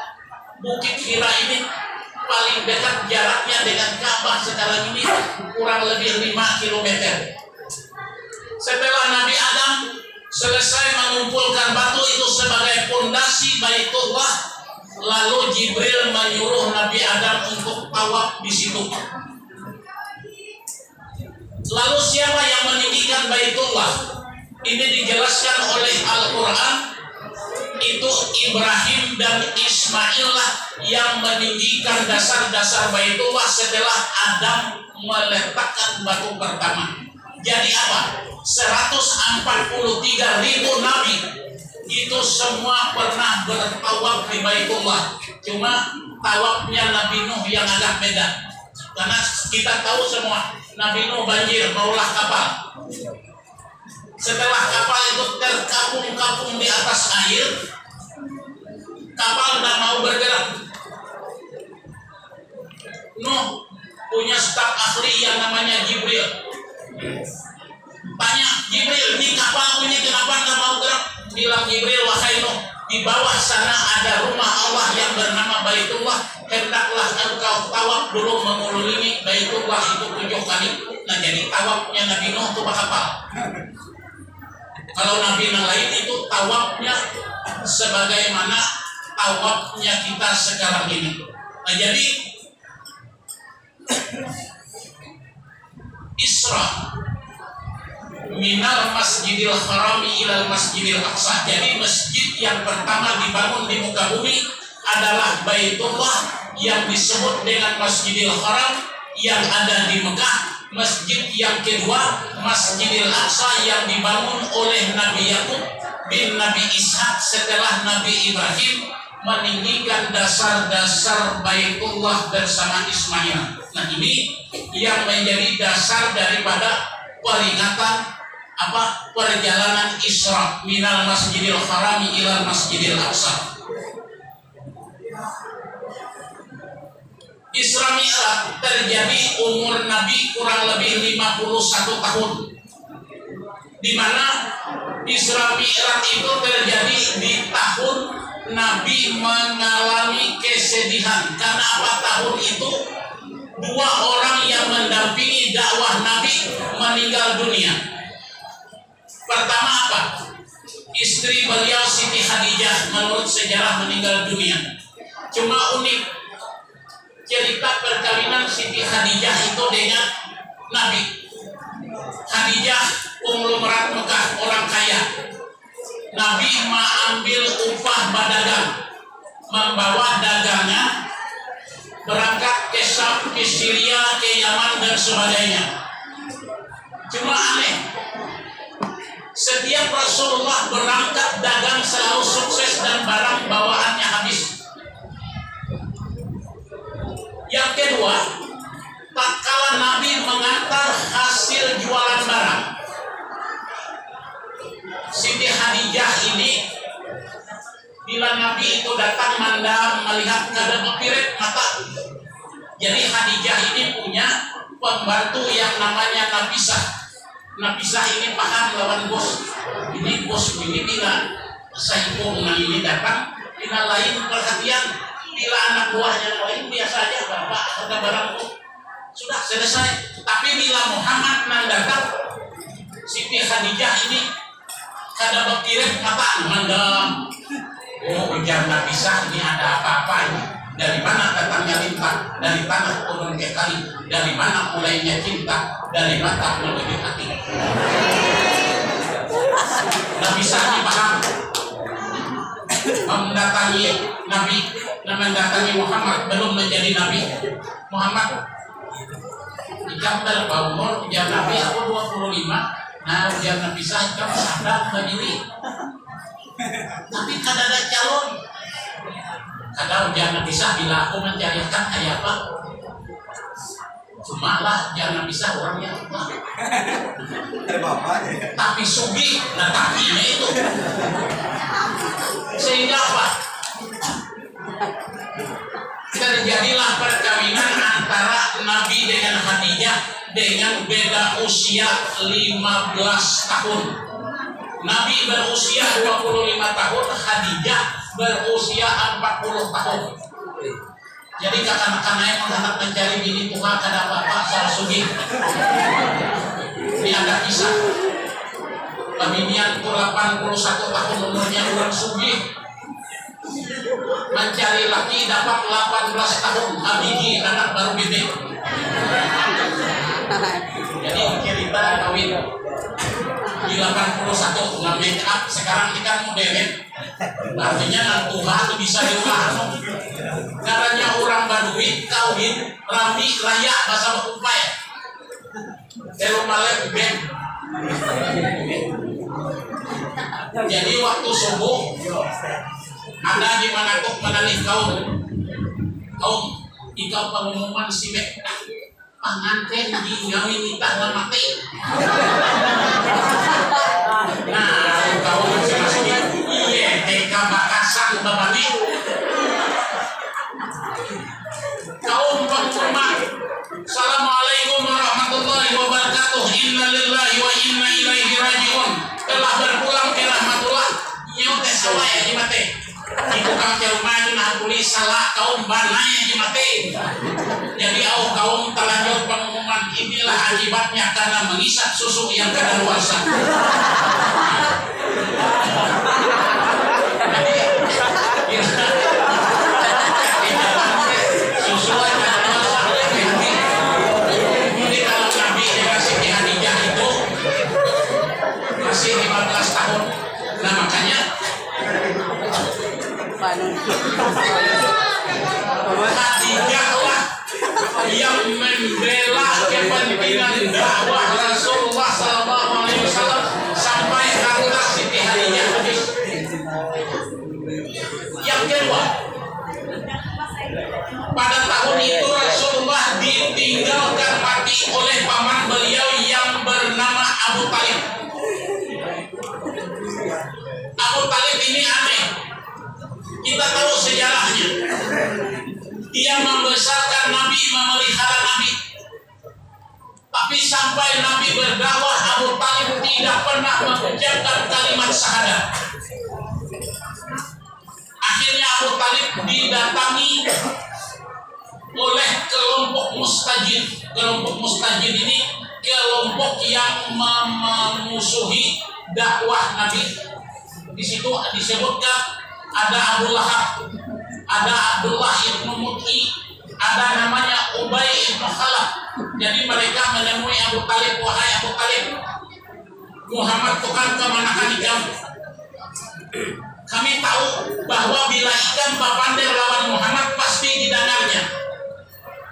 Bukit Hira ini paling dekat jaraknya dengan Ka'bah sekarang ini kurang lebih 5 km. Setelah Nabi Adam selesai mengumpulkan batu itu sebagai pondasi Baitullah, lalu Jibril menyuruh Nabi Adam untuk tawaf di situ. Lalu siapa yang meninggikan Baitullah? Ini dijelaskan oleh Al-Quran. Itu Ibrahim dan Ismail lah yang meninggikan dasar-dasar Baitullah setelah Adam meletakkan batu pertama. Jadi apa? 143.000 nabi itu semua pernah bertawaf di Baitullah. Cuma tawafnya Nabi Nuh yang agak beda. Karena kita tahu semua Nabi Nuh banjir maulah kapal. Setelah kapal itu terkapung-kapung di atas air, kapal tidak mau bergerak. Nuh punya staf ahli yang namanya Jibril. Tanya Jibril, ini kapal ini kenapa tidak mau gerak? Bilang Jibril, wahai Nuh, di bawah sana ada rumah Allah yang bernama Baitullah. Hendaklah engkau tawaf dulu mengelilingi Baitullah itu 7 kali. Nah, jadi tawafnya Nabi Nuh itu kapal. Kalau Nabi yang lain itu tawafnya sebagaimana tawafnya kita sekarang ini. Nah, jadi Isra minal Masjidil Harami ilal Masjidil Aqsa. Jadi masjid yang pertama dibangun di muka bumi adalah Baitullah yang disebut dengan Masjidil Haram yang ada di Mekah. Masjid yang kedua Masjidil Aqsa yang dibangun oleh Nabi Yakub bin Nabi Ishak setelah Nabi Ibrahim meninggikan dasar-dasar Baitullah bersama Ismail. Nah, ini yang menjadi dasar daripada peringatan perjalanan Isra minal Masjidil Harami ilal Masjidil Aqsa. Isra Mi'raj terjadi umur Nabi kurang lebih 51 tahun. Di mana Isra Mi'raj itu terjadi di tahun Nabi mengalami kesedihan. Karena apa? Tahun itu 2 orang yang mendampingi dakwah Nabi meninggal dunia. Pertama apa? Istri beliau Siti Khadijah menurut sejarah meninggal dunia. Cuma unik cerita perkawinan Siti Khadijah itu dengan Nabi. Khadijah konglomerat Mekah, orang kaya. Nabi mengambil upah berdagang, membawa dagangnya berangkat ke Syam, ke Syria, ke Yaman dan sebagainya. Cuma aneh, setiap Rasulullah berangkat dagang selalu sukses dan barang bawaannya habis. Yang kedua, tatkala Nabi mengantar hasil jualan barang, Siti Khadijah ini bila Nabi itu datang mandang melihat kada berpirit mata. Jadi Khadijah ini punya pembantu yang namanya Nafisah. Nafisah ini paham lawan bos. Ini bos ini bila Saiful ini datang, bila lain perhatian. Bila anak buahnya yang lain biasa aja, bapak harga barangku sudah selesai. Tapi bila Muhammad nang datang, Siti Khadijah ini kada berkirim mata mandang. Oh, ujar Nafisah, ini ada apa-apa ini? Dari mana datangnya lintah? Dari tanah turun ke kali. Dari mana mulainya cinta? Dari mata menuju hati. Nafisah ini paham. Mendatangi Nabi, mendatangi Muhammad belum menjadi Nabi. Muhammad jam umur ujar Nabi aku 25. Nah ujar Nabi saya sadar begini. Tapi kada ada calon. Kada ujar Nabi saya bila aku mencarikan kayak apa? Cuma lah jangan bisa orangnya tapi sugi nah takinya itu sehingga apa? Terjadilah perkawinan antara Nabi dengan Khadijah dengan beda usia 15 tahun. Nabi berusia 25 tahun, Khadijah berusia 40 tahun. Jadi kakak-kakak yang menghendak mencari bini Tuhan kada apa-apa soal sugi. Ini ada kisah. Pembinian itu 81 tahun umurnya orang sugi. Mencari laki dapat 18 tahun, Habibie anak baru bini. Jadi cerita kawin di 81 nggak make up, sekarang kita modern. Artinya nang Tuhan bisa diulang. Karena orang Baduy kawin rami raya bahasa upaya. Telu malek ben. Jadi waktu subuh ada di mana kok menalih kaum ikau pengumuman si mek panganten di ngawin nitah na mati. Nah kaum masing-masing iya teka bakasan babani kaum pengumuman. Assalamualaikum warahmatullahi wabarakatuh. Inna lillahi wa inna ilaihi rajiun. Telah berpulang ke rahmatullah nyote sawa ya jimate ibu kang rumah itu nah tulis salah kaum banaya jimate. Jadi kaum terlanjur pengumuman inilah akibatnya karena mengisap susu yang kadaluarsa. Khadijah lah yang membela kepentingan dakwah Rasulullah SAW sampai harta Siti Khadijah habis. Yang kedua, pada tahun itu Rasulullah ditinggalkan mati oleh paman beliau yang bernama Abu Talib. Abu Talib ini aneh. Kita tahu sejarahnya. Dia membesarkan Nabi, memelihara Nabi. Tapi sampai Nabi berdakwah, Abu Talib tidak pernah mengucapkan kalimat syahadat. Akhirnya Abu Talib didatangi oleh kelompok mustajid. Kelompok mustajid ini kelompok yang memusuhi dakwah Nabi. Di situ disebutkan ada Abu Lahab, ada Abdullah ibnu Mut'i, ada namanya Ubay ibnu Khalaf. Jadi mereka menemui Abu Talib, wahai Abu Talib, Muhammad Tuhan kemanakan ikan? Kami tahu bahwa bila ikan bapander lawan Muhammad pasti didengarnya.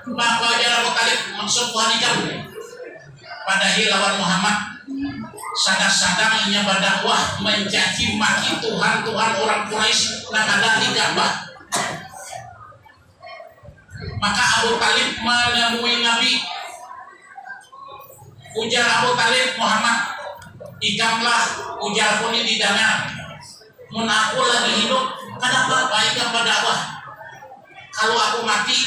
Maka wajar Abu Talib maksud Tuhan ikan. Padahal lawan Muhammad sadang-sadangnya berdakwah mencaci maki Tuhan orang Quraisy yang ada di Ka'bah. Maka Abu Talib menemui Nabi. Ujar Abu Talib, Muhammad, ikamlah ujar pun didengar. Mun aku lagi hidup, kenapa ikam berdakwah? Kalau aku mati,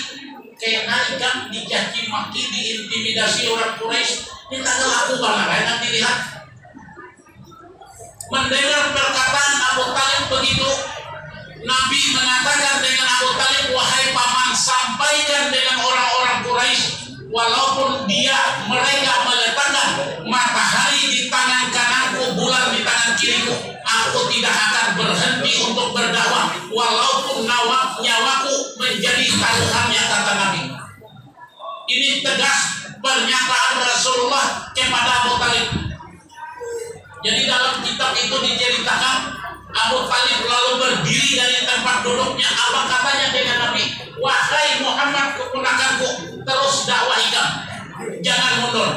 kena ikam dicaci maki, diintimidasi orang Quraisy. Ini tanggal aku bangga, nanti lihat. Mendengar perkataan Abu Talib begitu, Nabi mengatakan dengan Abu Talib, wahai paman, sampaikan dengan orang-orang Quraisy, walaupun mereka meletakkan matahari di tangan kananku, bulan di tangan kiriku, aku tidak akan berhenti untuk berdakwah, walaupun nyawaku menjadi taruhannya, kata Nabi. Ini tegas pernyataan Rasulullah kepada Abu Talib. Jadi dalam kitab itu diceritakan Abu Talib lalu berdiri dari tempat duduknya. Apa katanya dengan Nabi? Wahai Muhammad keponakanku, terus dakwahkan, jangan mundur.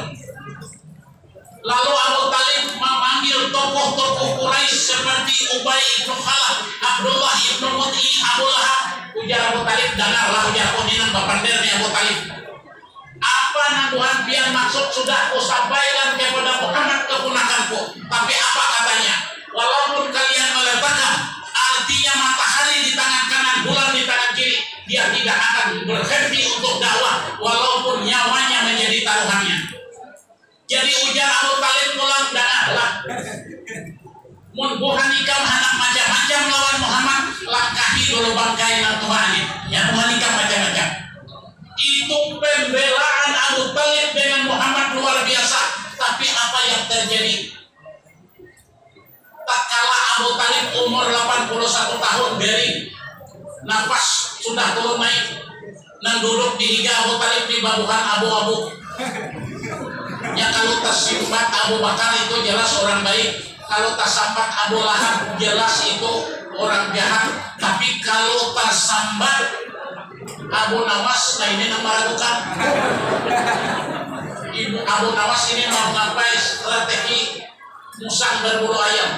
Lalu Abu Talib memanggil tokoh-tokoh Quraisy seperti Ubay ibnu Khalaf, Abdullah ibnu Mut'i, Abu Lahab. Ujar Abu Talib, dengarlah ujar kodinan bapandernya Abu Talib. apa Tuhan pian maksud sudah kusampaikan kepada Muhammad keponakanku. Tapi apa katanya? Walaupun kalian meletakkan artinya matahari di tangan kanan, bulan di tangan kiri, dia tidak akan berhenti untuk dakwah walaupun nyawanya menjadi taruhannya. Jadi ujar Abu Talib pulang dan akhlak. Mun bukan ikam anak macam-macam lawan Muhammad, langkahi dulu bangkai nang Tuhan. Ya Tuhan ikam macam-macam. Itu pembelaan Abu Talib dengan Muhammad luar biasa. Tapi apa yang terjadi? Tak kala Abu Talib umur 81 tahun bering, nafas sudah turun naik, nang duduk di higa Abu Talib di babuhan abu-abu. Ya kalau tersimpat Abu Bakar itu jelas orang baik, kalau tersambat Abu Lahab jelas itu orang jahat. Tapi kalau tersambat Abu Nawas, nah ini yang meragukan. Ibu Abu Nawas ini mau ngapain strategi musang berbulu ayam.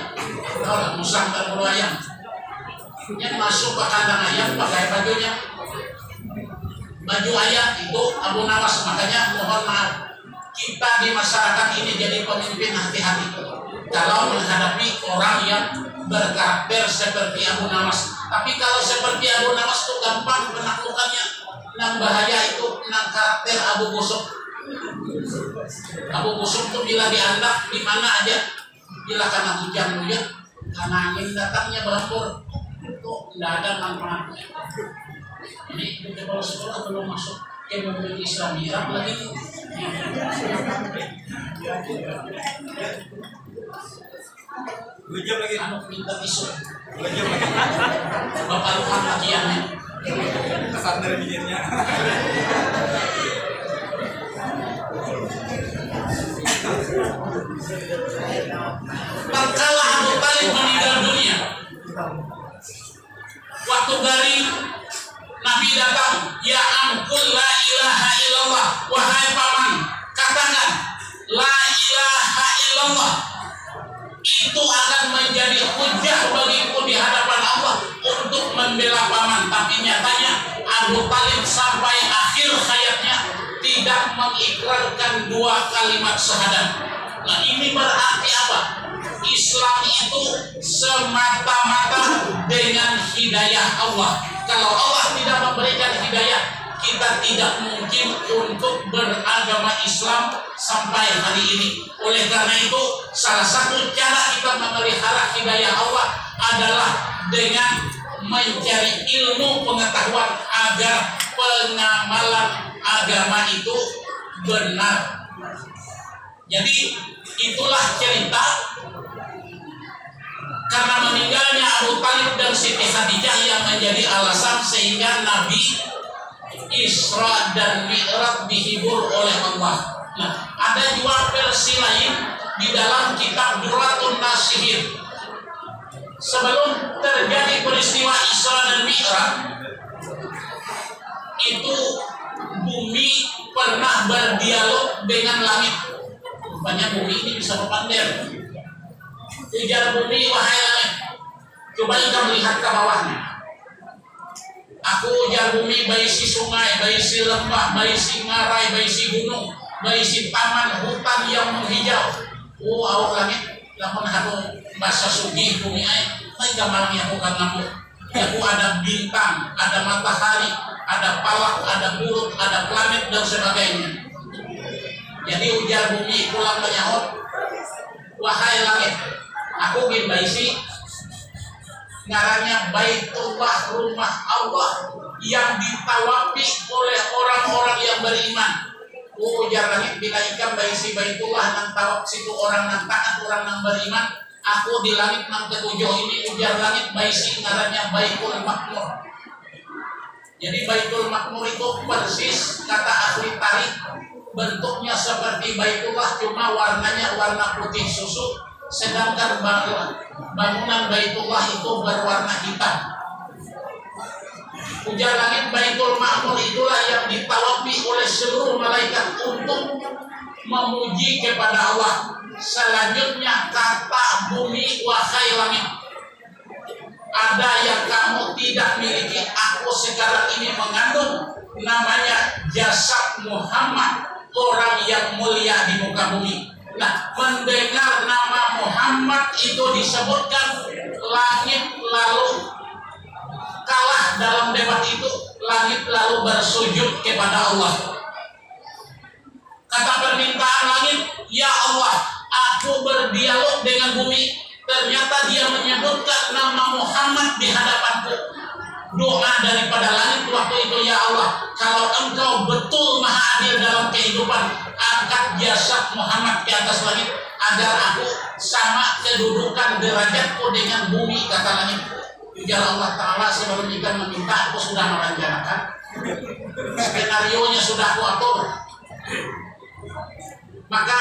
Musang berbulu ayam. Yang masuk ke kandang ayam pakai bajunya, baju ayam itu Abu Nawas. Makanya mohon maaf, kita di masyarakat ini jadi pemimpin hati-hati kalau menghadapi orang yang berkarakter seperti Abu Nawas. Tapi kalau seperti Abu Nawas itu gampang penaklukannya. Nang bahaya itu nang karakter Abu Busuk. Abu Busuk itu bila diandak di mana aja, bila karena hujan karena angin datangnya berhembur, itu tidak ada manfaatnya. Ini kepala sekolah belum masuk ke mobil Islam Irak lagi. Ujung lagi. Anak minta isu. Ujung lagi. Bapak lupa kakiannya. Kesan dari bibirnya. Tatkala Abu Talib meninggal dunia, waktu dari Nabi datang, ya ampun la ilaha illallah, wahai paman, katakan la ilaha illallah. Itu akan menjadi hujah bagiku di hadapan Allah untuk membela paman. Tapi nyatanya Abu Talib sampai akhir hayatnya tidak mengikrarkan dua kalimat syahadat. Nah ini berarti apa? Islam itu semata-mata dengan hidayah Allah. Kalau Allah tidak memberikan hidayah, kita tidak mungkin untuk beragama Islam sampai hari ini. Oleh karena itu, salah satu cara kita memelihara hidayah Allah adalah dengan mencari ilmu pengetahuan agar pengamalan agama itu benar. Jadi itulah cerita karena meninggalnya Abu Talib dan Siti Khadijah yang menjadi alasan sehingga Nabi Isra dan Mi'raj dihibur oleh Allah. Nah, ada juga versi lain di dalam kitab Durratun Nasihin. Sebelum terjadi peristiwa Isra dan Mi'raj, itu bumi pernah berdialog dengan langit. Banyak bumi ini bisa berpander. Ujar bumi, wahai langit, coba kita melihat ke bawahnya. Aku ujar bumi, baisi sungai, baisi lembah, baisi ngarai, baisi gunung, baisi taman, hutan yang menghijau. Oh, awak langit, lamun hadu bahasa sugi bumi ay, ay gampangnya bukan namun. Aku ada bintang, ada matahari, ada palak, ada bulut, ada planet dan sebagainya. Jadi ujar bumi pulang menyahut, wahai langit, aku ingin baisi ngarannya Baitullah, rumah Allah yang ditawapi oleh orang-orang yang beriman. Ujar langit, bila ikan baisi Baitullah nang tawap situ orang nang taat, orang nang beriman. Aku di langit nang ketujuh ini ujar langit baisi ngarannya Baitul Makmur. Jadi Baitul Makmur itu persis kata ahli tarikh, bentuknya seperti Baitullah cuma warnanya warna putih susu, sedangkan bangunan Baitullah itu berwarna hitam. Ujar langit, Baitul Makmur itulah yang ditawapi oleh seluruh malaikat untuk memuji kepada Allah. Selanjutnya kata bumi, wahai langit, ada yang kamu tidak miliki. Aku sekarang ini mengandung namanya jasad Muhammad orang yang mulia di muka bumi. Nah, mendengar nama Muhammad itu disebutkan, langit lalu kalah dalam debat itu, langit lalu bersujud kepada Allah. Kata permintaan langit, ya Allah, aku berdialog dengan bumi, ternyata dia menyebutkan nama Muhammad di hadapanku. Doa daripada langit waktu itu, ya Allah, kalau engkau betul maha adil dalam kehidupan, angkat jasad Muhammad ke atas langit agar aku sama kedudukan derajatku dengan bumi, kata langit. Ujar Allah Ta'ala, sebelum ikan meminta, aku sudah merencanakan, skenario nya sudah aku atur. Maka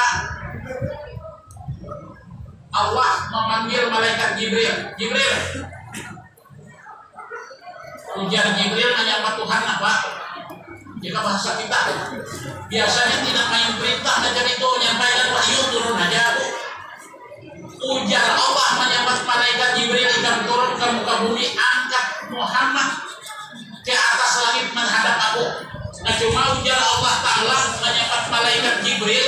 Allah memanggil malaikat Jibril. Jibril, ujar Jibril, hanya apa Tuhan apa? Jika bahasa kita biasanya tidak main perintah macam itu, menyampaikan wahyu turun aja. Ujar Allah menyambat malaikat Jibril akan turun ke muka bumi, angkat Muhammad ke atas langit menghadap aku. Nah, cuma ujar Allah Ta'ala menyambat malaikat Jibril,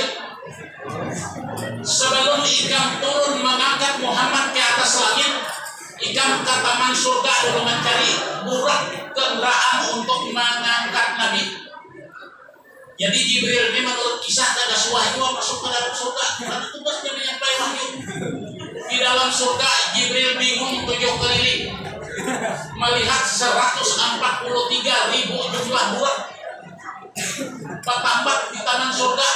sebelum ikam turun mengangkat Muhammad ke atas langit, ikam ke taman surga dulu mencari burak kendaraan untuk mengangkat Nabi. Jadi Jibril ini menurut kisah ada wahyu masuk ke dalam surga, karena tugasnya menyampaikan wahyu. Di dalam surga Jibril bingung 7 keliling, melihat 143.000 jumlah burak bertambah di taman surga.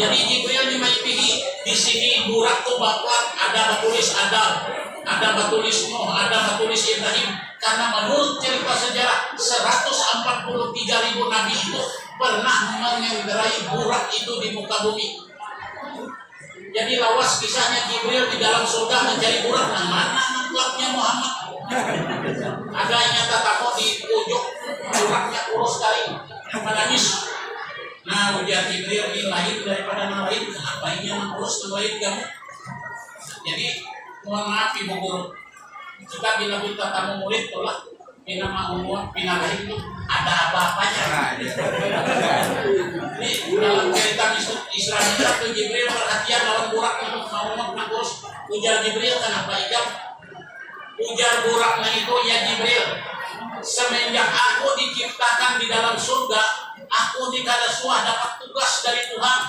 Jadi Jibril dimaipihi di sini burak tuh bapak ada batulis Adam, ada batulis Nuh, ada batulis Ibrahim. Karena menurut cerita sejarah 143.000 nabi itu pernah mengendarai burak itu di muka bumi. Jadi lawas kisahnya Jibril di dalam surga mencari burak. Nah, mana mangklaknya Muhammad? Adanya tatamu di ujung buraknya kurus sekali, menangis. Nah, ujar Jibril, ini lahir daripada yang lain, apa ini yang kurus terbaik kamu? Jadi mohon maaf ibu guru, kita bila kita tamu murid tolak bina ma'umur, bina lahir itu ada apa-apanya. Ini dalam cerita Islam itu Jibril perhatian lawan burak itu ma'umur kurus. Ujar Jibril, kenapa ikam? Ujar buraknya itu, ya Jibril, semenjak aku diciptakan di dalam surga, aku dikada suah dapat tugas dari Tuhan.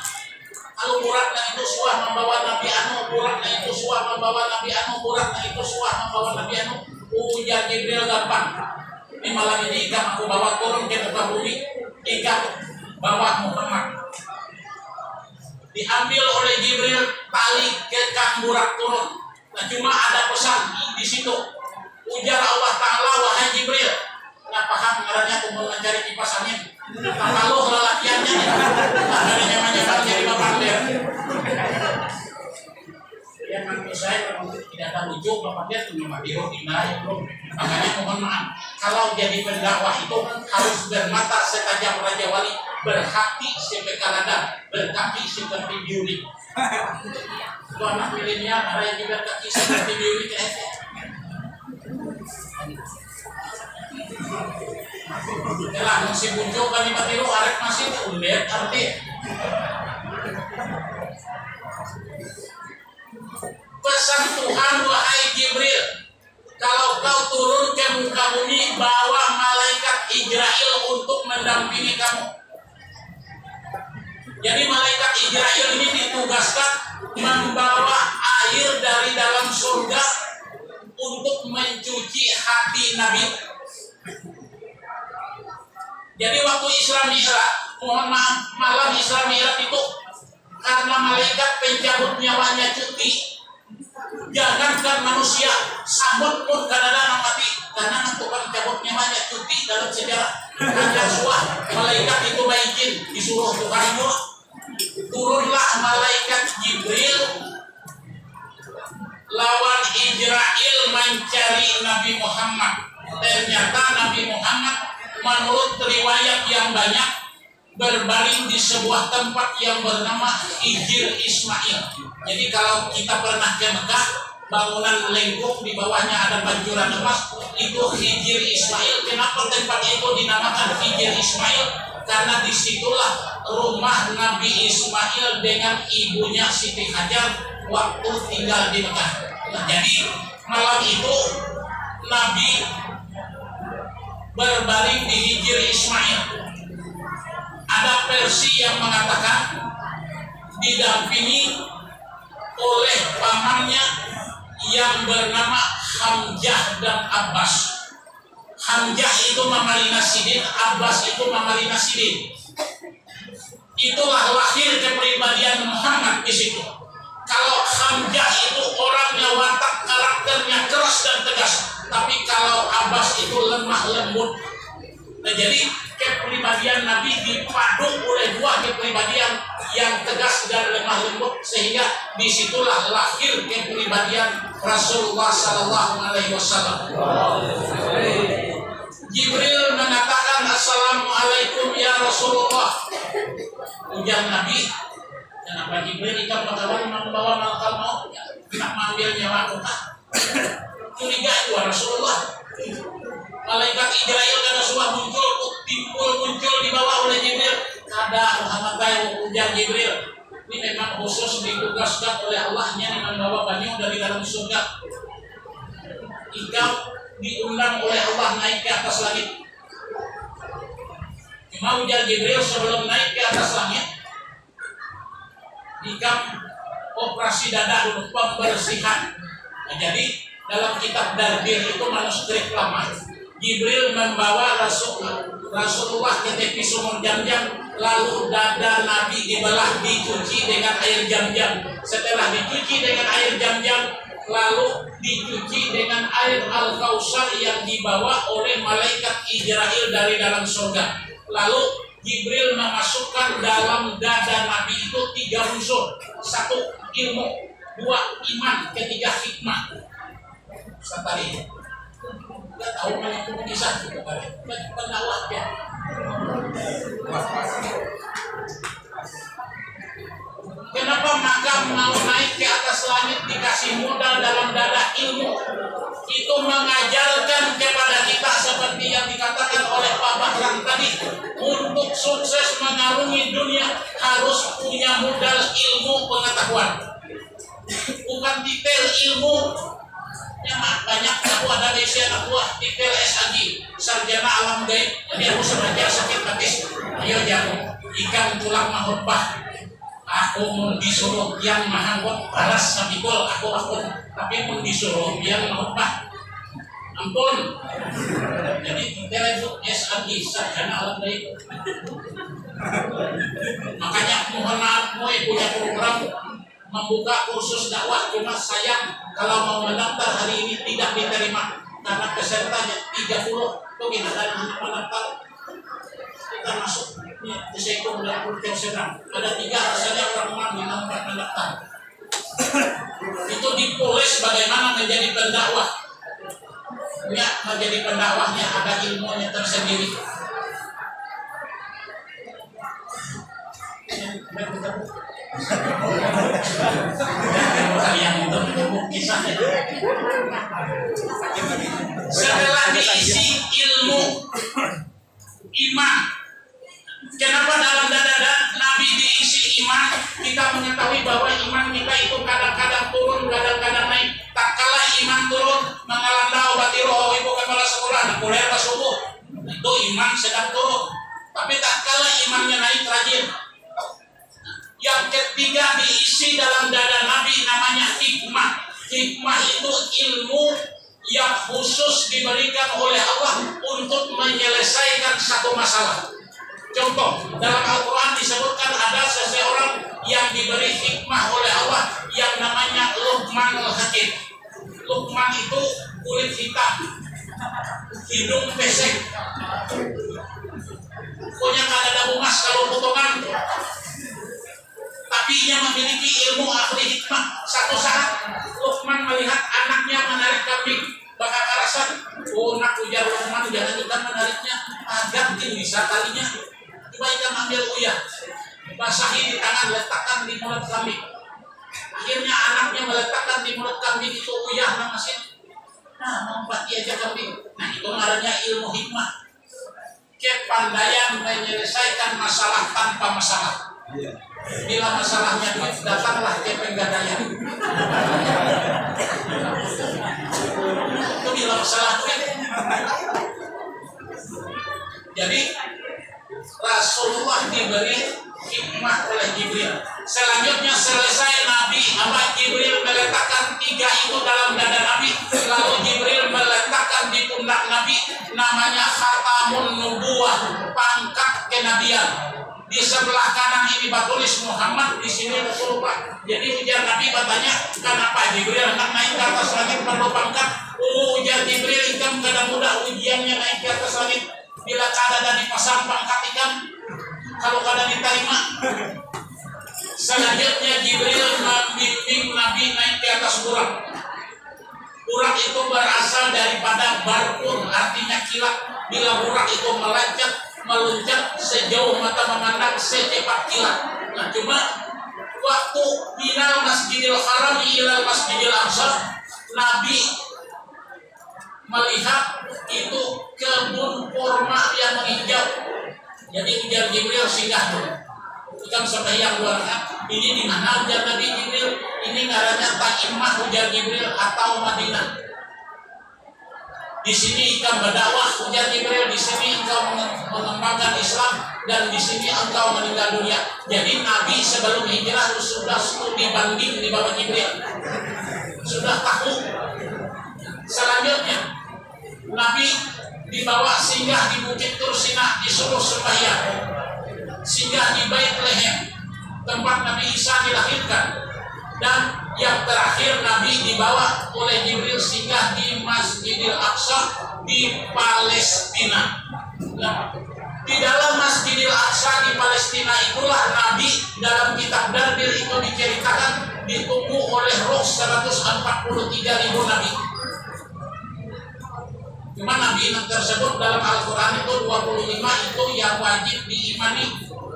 Kalau buraknya itu suah membawa Nabi Anu, buraknya itu suah membawa Nabi Anu, buraknya itu suah membawa Nabi Anu. Ujar Jibril, gampang. Ini malam ini ikam aku bawa turun ke muka bumi, ikam bawa Muhammad. Diambil oleh Jibril tali ke kang burak turun. Nah, cuma ada pesan di situ. Ujar Allah Ta'ala, wahai Jibril, nggak paham ngarannya aku mau mencari kipas angin. Kalau lelakiannya, ada nyaman-nyaman jadi bapak dia. Ya kan saya tidak tahu lucu bapak dia tuh nyaman biru tidak bro. Makanya mohon maaf, kalau jadi pendakwah itu harus bermata setajam Raja Wali, berhati seperti Kanada, berkaki seperti biuli. Itu anak milenial ada yang juga kaki seperti biuli kayaknya. Yalah, masih muncul kalimat itu arek masih undet arti. Pesan Tuhan, wahai Jibril, kalau kau turun ke muka bumi, bawa malaikat Israel untuk mendampingi kamu. Jadi malaikat Israel ini ditugaskan membawa air dari dalam surga untuk mencuci hati Nabi. Jadi waktu Isra Mi'raj, mohon maaf, malam Isra Mi'raj itu karena malaikat pencabut nyawanya cuti. Jangankan manusia, sambut pun kadang-kadang mati karena tukang cabut nyawanya cuti dalam sejarah. Ada suah malaikat itu baikin disuruh Tuhan itu. Turunlah malaikat Jibril lawan Israel mencari Nabi Muhammad. Ternyata Nabi Muhammad menurut riwayat yang banyak berbaring di sebuah tempat yang bernama Hijr Ismail. Jadi kalau kita pernah ke Mekah, bangunan lengkung di bawahnya ada banjuran emas, itu Hijr Ismail. Kenapa tempat itu dinamakan Hijr Ismail? karena disitulah rumah Nabi Ismail dengan ibunya Siti Hajar waktu tinggal di Mekah. Nah, jadi malam itu Nabi berbaring di hijri Ismail. Ada versi yang mengatakan didampingi oleh pamannya yang bernama Hamzah dan Abbas. Hamzah itu Mamalina Sidin, Abbas itu Mamalina Sidin. Itulah lahir kepribadian Muhammad di situ. Kalau Hamzah itu orangnya watak karakternya keras dan tegas, tapi kalau Abbas itu lemah lembut. Nah, jadi kepribadian Nabi dipadu oleh dua kepribadian yang tegas dan lemah lembut, sehingga disitulah lahir kepribadian Rasulullah Sallallahu Alaihi Wasallam. Jibril mengatakan, Assalamualaikum ya Rasulullah. Ujar Nabi, kenapa Jibril ikan bakawan membawa malakal maut, nak mengambil nyawa kita? Curiga itu Rasulullah. Malaikat Israel kada suah muncul di bawah oleh Jibril. Kada Muhammad Bayu, ujar Jibril. Ini memang khusus ditugaskan oleh Allahnya membawa banyu dari dalam surga. Engkau diundang oleh Allah naik ke atas langit. Cuma ujar Jibril, sebelum naik ke atas langit, engkau operasi dada dulu, pembersihan. Nah, jadi dalam kitab Dardir itu manuskrip lama, Jibril membawa Rasulullah ke tepi sumur Jam-Jam, lalu dada Nabi dibelah, dicuci dengan air Jam-Jam. Setelah dicuci dengan air Jam-Jam, lalu dicuci dengan air Al-Kausar yang dibawa oleh malaikat Israel dari dalam surga. Lalu Jibril memasukkan dalam dada Nabi itu 3 unsur: 1 ilmu, 2 iman, 3 hikmah. Tadi nggak tahu mana itu kisah juga pendakwah ya. Kenapa maka mau naik ke atas langit dikasih modal dalam dada ilmu? Itu mengajarkan kepada kita seperti yang dikatakan oleh Pak Bahran tadi, untuk sukses mengarungi dunia harus punya modal ilmu pengetahuan, bukan detail ilmu. Yang banyak dakwah dari anak buah detail SAG, sarjana alam gaib. Jadi aku sebenarnya sakit hati. Ayo jago ikan tulang mahutbah. Aku mau disuruh yang mahanggot balas sabikul aku, tapi mau disuruh yang mahutbah. Ampun. Jadi detail itu SAG, sarjana alam gaib. Makanya mohon maaf, mau punya program membuka kursus dakwah, cuma sayang kalau mau mendaftar hari ini tidak diterima karena pesertanya 30. Tuh kita ada anak mendaftar, kita masuk di situ udah sedang ada 3 saja orang yang nampak mendaftar. Itu dipoles bagaimana menjadi pendakwah. Ya, menjadi pendakwahnya ada ilmunya tersendiri. Kalian itu kisahnya. Setelah diisi ilmu, iman. Kenapa dalam dada Nabi diisi iman? Kita mengetahui bahwa iman kita itu kadang-kadang turun, kadang-kadang naik. Tak kala iman turun, mengalandau batiroh ibu kepala sekolah, nak kuliah pas subuh. Itu iman sedang turun. Tapi tak kala imannya naik rajin. Yang ketiga diisi dalam dada Nabi namanya hikmah. Hikmah itu ilmu yang khusus diberikan oleh Allah untuk menyelesaikan satu masalah. Contoh, dalam Al-Quran disebutkan ada seseorang yang diberi hikmah oleh Allah yang namanya Luqman Al-Hakim. Luqman itu kulit hitam, hidung pesek, pokoknya kada ada bungas kalau potongan. Tapi ia memiliki ilmu ahli hikmah. Satu saat Luqman melihat anaknya menarik kambing, bakal karasan. Oh, nak ujar Luqman, jangan ikan menariknya, agak bisa talinya. Coba ikan ambil uyah, basahi di tangan, letakkan di mulut kambing. Akhirnya anaknya meletakkan di mulut kambing itu uyah dan mesin. Nah, mempati aja kambing. Nah, itu namanya ilmu hikmah. kepandaian menyelesaikan masalah tanpa masalah. Bila masalahnya duit, datanglah ke penggadaian. Itu bila masalah duit. Jadi Rasulullah diberi hikmah oleh Jibril. Selanjutnya selesai Nabi Jibril meletakkan 3 itu dalam dada Nabi. Lalu Jibril meletakkan di pundak Nabi, namanya Khatamun Nubuwah, pangkat kenabian. Di sebelah kanan ini batulis Muhammad, di sini Rasulullah. Jadi ujar Nabi bertanya, kenapa Jibril naik ke atas langit perlu pangkat? Ujar Jibril, ikan kadang mudah ujiannya naik ke atas langit. Bila kadang dipasang pangkat ikan, kalau kadang diterima. Selanjutnya Jibril membimbing Nabi naik ke atas burak. Burak itu berasal daripada barqun, artinya kilat. Bila burak itu meluncat sejauh mata memandang, secepat kilat. Nah, cuma waktu minal Masjidil Haram ilal Masjidil Aqsa, Nabi melihat itu kebun kurma yang menghijau. Jadi ujar Jibril, singgah dulu. Kita sembahyang 2 rakaat. Ini di mana ujar Nabi Jibril? Ini ngarannya Taimah ujar Jibril atau Madinah. Di sini engkau berdakwah ujar Jibril, di sini engkau mengembangkan Islam, dan di sini engkau meninggal dunia. Jadi Nabi sebelum hijrah sudah studi banding di bawah Jibril. Sudah tahu. Selanjutnya Nabi dibawa singgah di Bukit Tursinah, disuruh sembahyang. Singgah di Baitlehen, tempat Nabi Isa dilahirkan. Dan yang terakhir Nabi dibawa oleh Jibril singgah di Masjidil Aqsa di Palestina. Nah, di dalam Masjidil Aqsa di Palestina itulah Nabi dalam kitab Dardir itu diceritakan ditunggu oleh roh 143.000 Nabi. Cuma Nabi tersebut dalam Al-Quran itu 25 itu yang wajib diimani,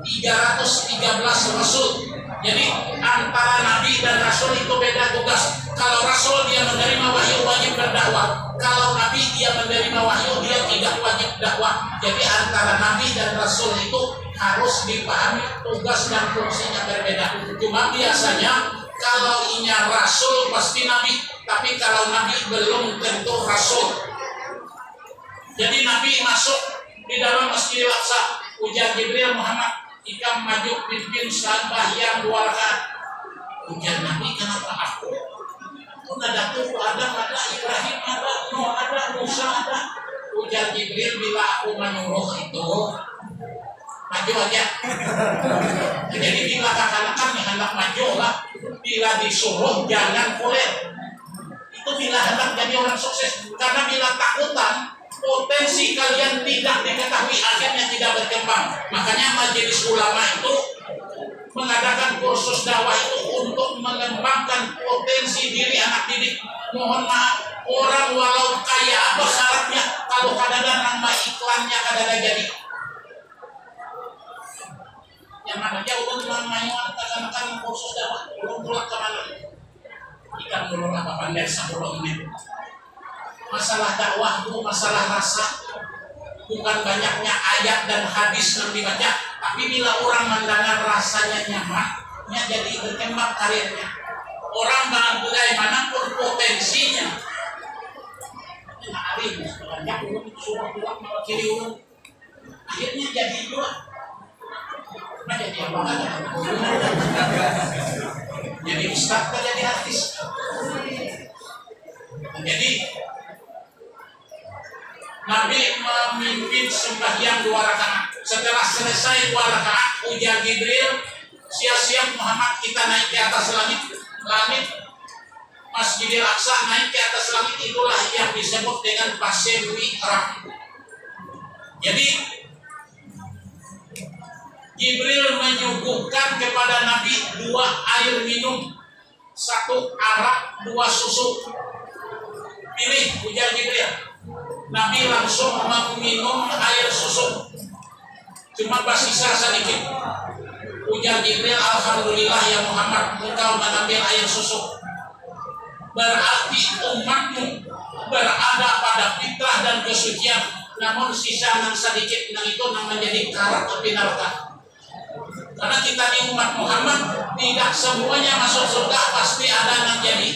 313 Rasul. Jadi antara Nabi dan Rasul itu beda tugas. Kalau Rasul dia menerima wahyu wajib berdakwah. Kalau Nabi dia menerima wahyu dia tidak wajib dakwah. Jadi antara Nabi dan Rasul itu harus dipahami tugas dan fungsinya berbeda. Cuma biasanya kalau inya Rasul pasti Nabi, tapi kalau Nabi belum tentu Rasul. Jadi Nabi masuk di dalam Masjidil Aqsa. Ujar Jibril, Muhammad, ikam maju pimpin sembahyang 2 rakaat. Ujar Nabi, kenapa aku? Ada tuh Adam, ada Ibrahim, ada Nuh, ada Musa, ada. Ujar Jibril, bila aku menyuruh itu maju aja. Jadi bila kakak-kakak hendak maju lah, bila disuruh jangan kuler. Itu bila hendak jadi orang sukses. Karena bila takutan, potensi kalian tidak diketahui, akhirnya tidak berkembang. Makanya majelis ulama itu mengadakan kursus dakwah itu untuk mengembangkan potensi diri anak didik. Mohon maaf, orang walau kaya apa syaratnya, kalau kadang-kadang nama iklannya kadang-kadang jadi. Yang mana jauh untuk namanya kadang-kadang kursus dakwah, belum pulang ke mana? Ikan dulu apa pandai 10 menit. Masalah dakwah itu masalah rasa, bukan banyaknya ayat dan hadis yang dibaca, tapi bila orang mendengar rasanya nyaman, jadi berkembang karirnya. Orang bagaimanapun potensinya, hari banyak ulun suruh pulang malah kiri ulun, akhirnya jadi dua, jadi apa aja? Jadi ustaz jadi artis. Jadi Nabi memimpin sembahyang 2 rakaat. Setelah selesai 2 rakaat, ujar Jibril, siap-siap Muhammad, kita naik ke atas langit. Langit Masjidil Aqsa, naik ke atas langit itulah yang disebut dengan Pasir Mi'raj. Jadi Jibril menyuguhkan kepada Nabi 2 air minum, 1 arak, 2 susu. Pilih, ujar Jibril. Nabi langsung meminum air susu, cuma bersisa sedikit. Ujar Jibril, alhamdulillah ya Muhammad, engkau mengambil air susu. Berarti umatmu berada pada fitrah dan kesucian. namun sisa nang sedikit nang itu nang menjadi karat api neraka. Karena kita di umat Muhammad tidak semuanya masuk surga, pasti ada yang jadi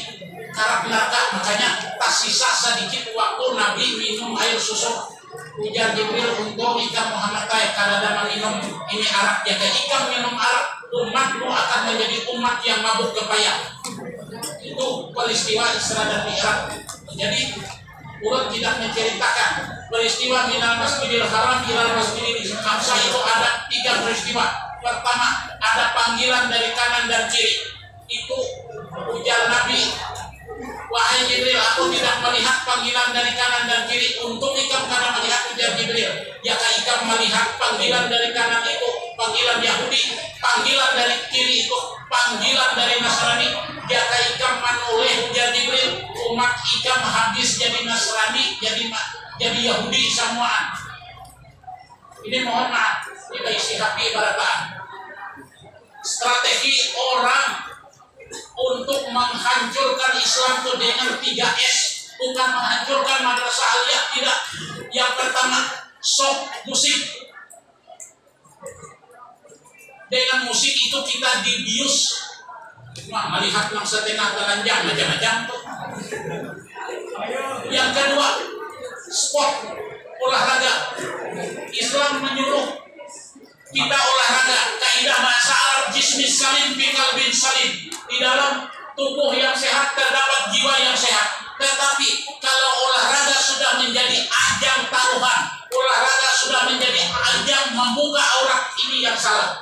karat neraka. Makanya tak sisa sedikit waktu Nabi minum air susu. Ujar Jibril untuk ikan Muhammad karena dalam minum ini arak, jaga ikan minum arak, umatmu akan menjadi umat yang mabuk kepayah. Itu peristiwa Isra dan Mi'raj. Jadi urut tidak menceritakan peristiwa minal masjidil haram ilal masjidil aqsa itu ada 3 peristiwa. Pertama, ada panggilan dari kanan dan kiri. Itu ujar Nabi, wahai Jibril, aku tidak melihat panggilan dari kanan dan kiri. Untung ikam karena melihat, ujar Jibril. Jika ikam melihat panggilan dari kanan itu panggilan Yahudi, panggilan dari kiri itu panggilan dari Nasrani. Jika ikam menoleh, ujar Jibril, umat ikam habis jadi Nasrani, jadi Yahudi semuaan. Ini mohon maaf, ini isi hati barataan. Strategi orang untuk menghancurkan Islam itu dengan 3S, bukan menghancurkan madrasah aliyah, tidak. Yang pertama, sok musik. Dengan musik itu kita dibius. Melihat yang setengah telanjang macam-macam tuh. Yang kedua, sport, olahraga. Islam menyuruh kita olahraga. Kaidah bahasa Arab, jismis salim fi qalbin salim. Di dalam tubuh yang sehat terdapat jiwa yang sehat. Tetapi kalau olahraga sudah menjadi ajang taruhan, olahraga sudah menjadi ajang membuka aurat, ini yang salah.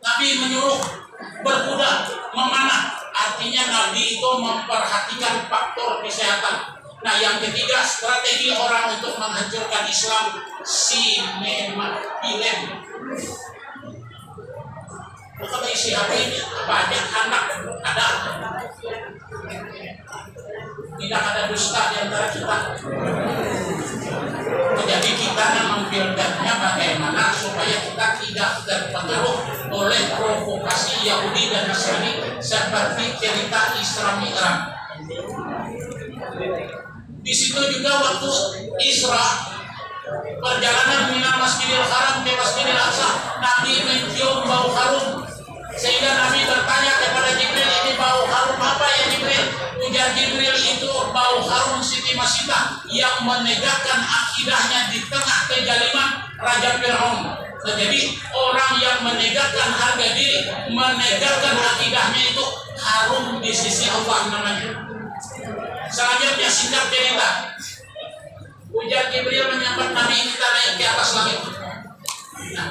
Nabi menyuruh berkuda, memanah. Artinya Nabi itu memperhatikan faktor kesehatan. Nah, yang ketiga, strategi orang untuk menghancurkan Islam, sinema, film. Bukan isi HP ini apa aja, anak ada. Tidak ada dusta di antara kita. Jadi kita memfilternya bagaimana supaya kita tidak terpengaruh oleh provokasi Yahudi dan Nasrani seperti cerita Isra Mi'raj. Di situ juga waktu Isra, perjalanan minal Masjidil Haram ke Masjidil Aqsa, Nabi mencium bau harum. Sehingga Nabi bertanya kepada Jibril, ini bau harum apa ya Jibril? Ujar Jibril, itu bau harum Siti Masita yang menegakkan akidahnya di tengah kezaliman Raja Fir'aun. Nah, jadi orang yang menegakkan harga diri, menegakkan akidahnya itu harum di sisi Allah namanya. Selanjutnya singkat cerita, ujar Jibril menyambat Nabi, kita naik ke atas langit. Nah,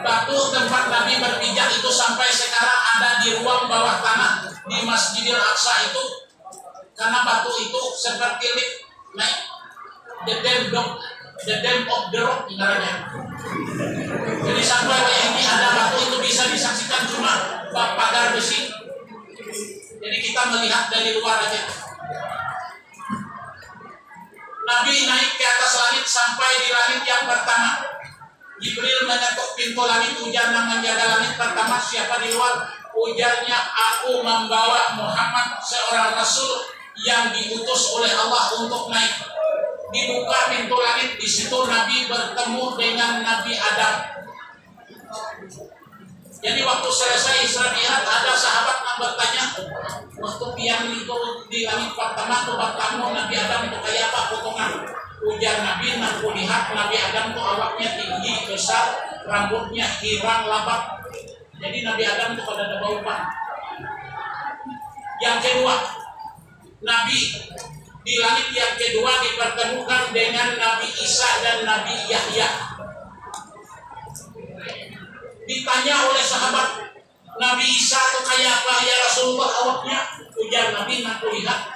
batu tempat Nabi berpijak itu sampai sekarang ada di ruang bawah tanah di Masjidil Aqsa itu, karena batu itu seperti lift naik the dam of the rock ibaratnya. Jadi sampai ini ada batu itu bisa disaksikan cuma pagar besi. Jadi kita melihat dari luar aja. Nabi naik ke atas langit sampai di langit yang pertama. Jibril mengetuk pintu langit, ujar yang menjaga langit pertama, siapa di luar? Ujarnya, aku membawa Muhammad, seorang Rasul yang diutus oleh Allah untuk naik. Dibuka pintu langit, di situ Nabi bertemu dengan Nabi Adam. Jadi waktu selesai Isra Mi'raj, ada sahabat yang bertanya, waktu pian itu di langit pertama tuh bertemu Nabi Adam itu kayak apa potongan? Ujar Nabi, aku lihat Nabi Adam tuh awaknya tinggi, besar, rambutnya hirang, labat. Jadi Nabi Adam tuh pada ada bau pan. Yang kedua, Nabi di langit yang kedua dipertemukan dengan Nabi Isa dan Nabi Yahya. Ditanya oleh sahabat, Nabi Isa itu kayak apa ya Rasulullah awaknya? Ujar Nabi, aku lihat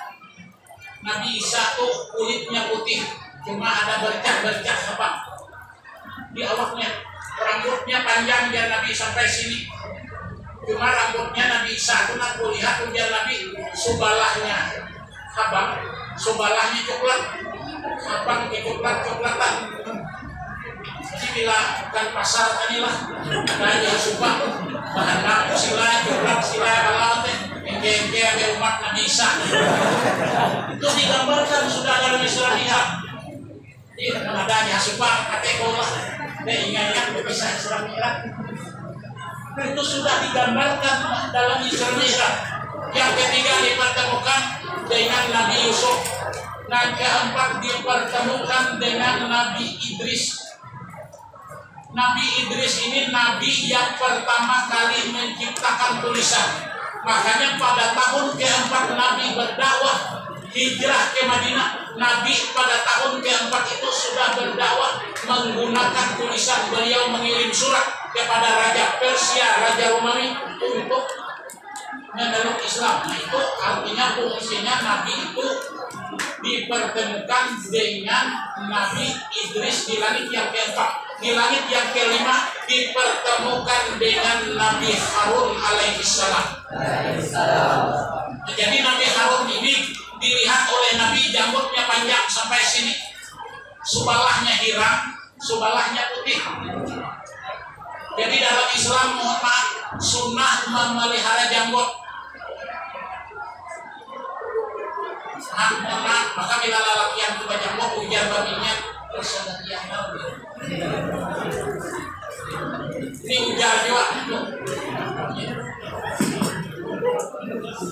Nabi Isa tuh kulitnya putih, cuma ada bercak-bercak apa di awaknya. Rambutnya panjang biar Nabi sampai sini, cuma rambutnya Nabi Isa itu aku lihat, ujar Nabi, subalahnya habang, subalahnya coklat, habang ke coklat-coklatan. Jadi bila kan pasar tadilah ada yang suka bahan baku sila, coklat sila, kalau engke ada umat Nabi Isa. Itu digambarkan sudah dalam Isra Mi'raj. nadanya subang kategori ingat bisa Isra Mi'raj. Itu sudah digambarkan dalam Isra Mi'raj. Yang ketiga dipertemukan dengan Nabi Yusuf. Yang keempat dipertemukan dengan Nabi Idris. Nabi Idris ini nabi yang pertama kali menciptakan tulisan. Makanya pada tahun keempat Nabi berdakwah hijrah ke Madinah. Nabi pada tahun keempat itu sudah berdakwah menggunakan tulisan. Beliau mengirim surat kepada Raja Persia, Raja Romawi untuk memeluk Islam. Nah itu artinya fungsinya Nabi itu dipertemukan dengan Nabi Idris di langit yang keempat. Di langit yang kelima dipertemukan dengan Nabi Harun alaihissalam. Jadi Nabi Harun ini dilihat oleh Nabi janggutnya panjang sampai sini, subalahnya hirang, subalahnya putih. Jadi dalam Islam mohon maaf sunnah memelihara janggut. Maka bila lelaki yang tua janggut ujar babinya tersedarian. Ini ujar juga.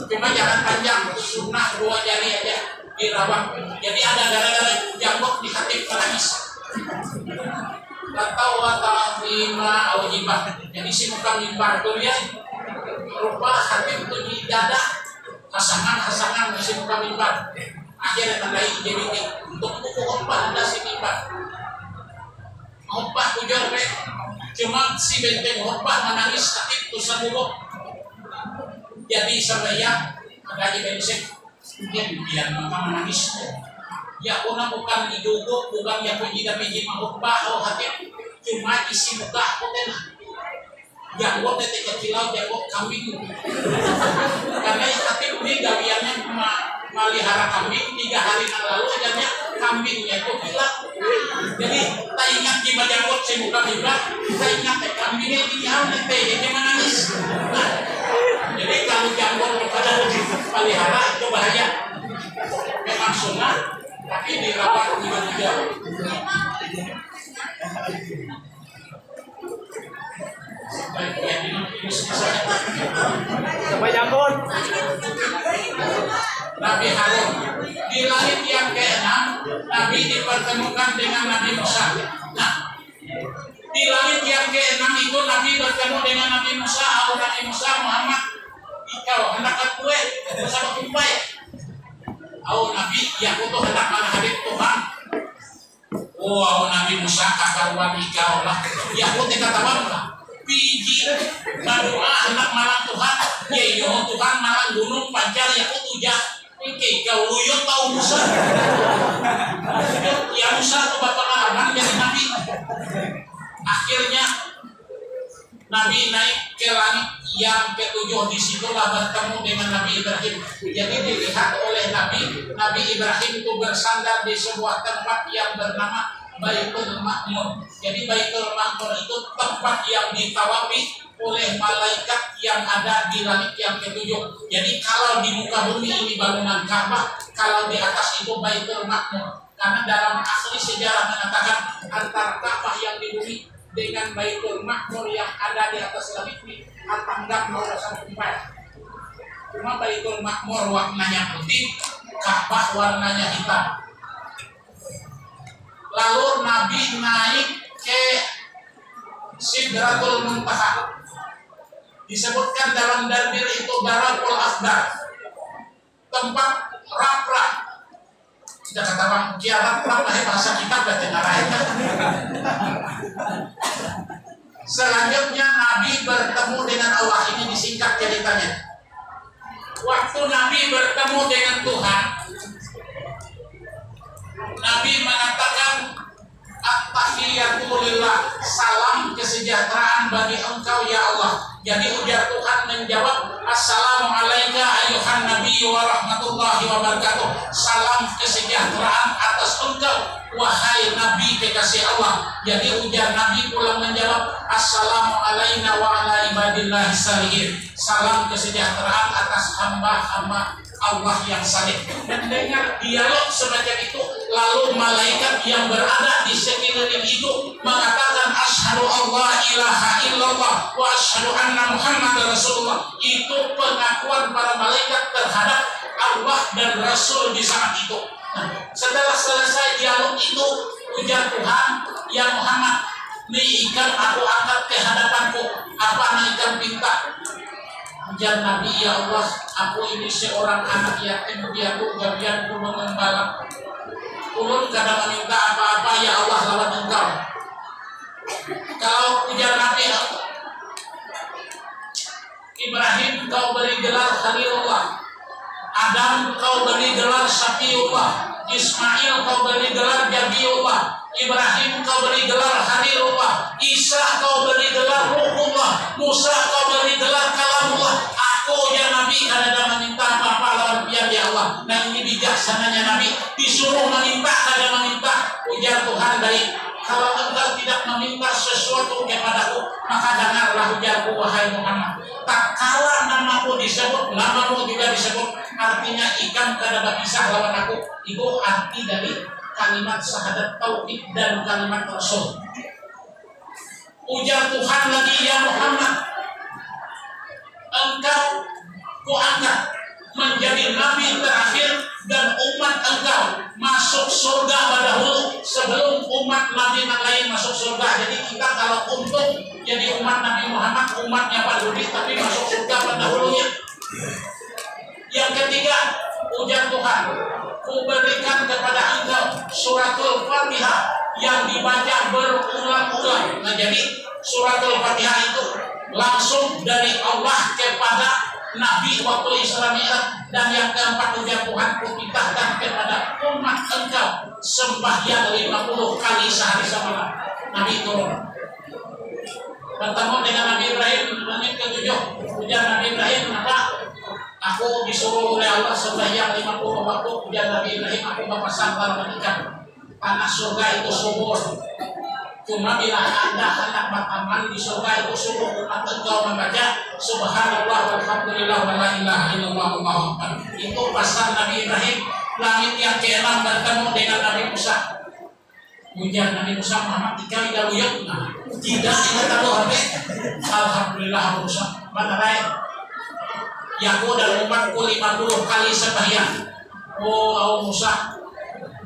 Cuma jangan panjang, sunnah 2 jari aja dirawat. Jadi ada gara-gara janggut di hati menangis. Atau wata'lima awjibah. Jadi si muka mimbar itu ya rupa hati itu di dada. Hasangan si muka mimbar. Akhirnya tandai jadi untuk buku ompah ada si mimbar. Ompah ujar be. Cuma si benteng ompah menangis hati itu sembuh. Jadi saya ada di benteng dia maka menangis. Ya una bukan diduga, bukan yang pejida-pejid mahukbah atau hati, cuma isi muka aku tenang. Janggut tete kecilau, janggut kambing. Karena hati ini gawiannya melihara kambing 3 hari yang lalu ajarnya kambingnya itu hilang. Jadi tak ingat di janggut si muka mimbar, tak ingat kambingnya diam nete jadi menangis. Nah, jadi kalau janggut pada melihara itu bahaya. Memang sunnah tapi dirawat juga. Sampai jambon. Nabi Harun di langit yang ke-6 Nabi dipertemukan dengan Nabi Musa. Nah, di langit yang ke-6 itu Nabi bertemu dengan Nabi Musa. Nabi Musa Muhammad, ikau hendak kue bersama kumpai. Nabi yang butuh hendak mana hadir Tuhan. Nabi Musa kakaruan ikau lah. Ya butuh kata bangga. Biji berdoa hendak malam Tuhan. Yeyo Tuhan malam gunung pancar ya butuh jah. Oke kau luyut tahu Musa. Ya Musa tuh bapak pengalaman jadi Nabi. Akhirnya Nabi naik ke langit yang ke-7. Di situlah bertemu dengan Nabi Ibrahim. Jadi dilihat oleh Nabi Ibrahim itu bersandar di sebuah tempat yang bernama Baitul Ma'mur. Jadi Baitul Ma'mur itu tempat yang ditawafi oleh malaikat yang ada di langit yang ke-7. Jadi kalau di muka bumi ini bangunan Ka'bah, kalau di atas itu Baitul Ma'mur. Karena dalam asli sejarah mengatakan antara Ka'bah yang di bumi dengan Baitul Ma'mur yang ada di atas langit ini antanggap mau sama kumpai. Cuma Baitul Ma'mur warnanya putih, Ka'bah warnanya hitam. Lalu Nabi naik ke Sidratul Muntaha. Disebutkan dalam dalil itu Barakul Akbar, tempat rap-rap. Sudah kata bang, kiamat rap bahasa kita berarti narahin. Selanjutnya Nabi bertemu dengan Allah. Ini disingkat ceritanya. Waktu Nabi bertemu dengan Tuhan, Nabi mengatakan At-tahiyatu lillah, salam kesejahteraan bagi engkau ya Allah. Jadi ujar Tuhan menjawab, Assalamu alayka ayuhan nabi wa rahmatullahi wa barakatuh. Salam kesejahteraan atas engkau wahai Nabi kekasih Allah. Jadi ujar Nabi pulang menjawab, Assalamu alayna wa ala ibadillahi salihin. Salam kesejahteraan atas hamba-hamba Allah yang saleh. Mendengar dialog semacam itu, lalu malaikat yang berada di sekeliling itu mengatakan asyhadu alla ilaha illallah wa asyhadu anna muhammadar rasulullah. Itu pengakuan para malaikat terhadap Allah dan Rasul di saat itu. Nah, setelah selesai dialog itu, ujar Tuhan, ya Muhammad, nih ikan aku angkat ke hadapanku. Apa nih ikan minta? Ujar Nabi, ya Allah, aku ini seorang anak yatim piatu gabianku mengembala. Ulun kadang meminta apa-apa, ya Allah, lawan engkau. Kalau ujar Nabi, Ibrahim kau beri gelar Khalilullah, Adam kau beri gelar Safiullah, Ismail kau beri gelar Jabiullah, Ibrahim kau beri gelar Khalilullah, Isa kau beri gelar Ruhullah, Musa kau beri gelar Kalamullah. Aku ya Nabi kadang meminta apa-apa lawan biar ya Allah. Nah ini bijaksananya Nabi, disuruh meminta kadang meminta. Ujar Tuhan baik, kalau engkau tidak meminta sesuatu kepadaku, maka dengarlah ujarku wahai Muhammad. Tak kala namamu disebut, namamu juga disebut, artinya ikan kada bisa lawan aku. Itu arti dari kalimat syahadat tauhid dan kalimat rasul. Ujar Tuhan lagi, ya Muhammad, engkau kuangkat menjadi nabi terakhir dan umat engkau masuk surga dahulu sebelum umat nabi yang lain masuk surga. Jadi kita kalau untuk jadi umat Nabi Muhammad, umatnya Pak Dudi, tapi masuk surga dahulunya. Yang ketiga, ujar Tuhan, kuberikan kepada engkau suratul Fatihah yang dibaca berulang-ulang. Nah jadi suratul Fatihah itu langsung dari Allah kepada Nabi waktu Isra Mi'raj. Dan yang keempat, ujar Tuhan, kutitahkan kepada umat engkau sembahyang 50 kali sehari semalam. Nabi turun bertemu dengan Nabi Ibrahim, menit ke-7. Ujar Nabi Ibrahim, apa? Aku disuruh oleh Allah sembahyang 50 waktu. Ujar Nabi Ibrahim, aku bapak sangkal menikah. Anak surga itu subur. Cuma bila Anda hendak bertaman di surga itu suruh umat engkau membaca subhanallah walhamdulillah wa la ilaha illallah Allahu akbar. Itu pasal Nabi Ibrahim. Langit yang ke-6 bertemu dengan Nabi Musa. Ujar Nabi Musa, Muhammad dikali galuyuk. Nah, tidak ingat aku HP. Alhamdulillah Musa. Mana lain? Yaku dan umatku 50 kali sembahyang. Oh Musa,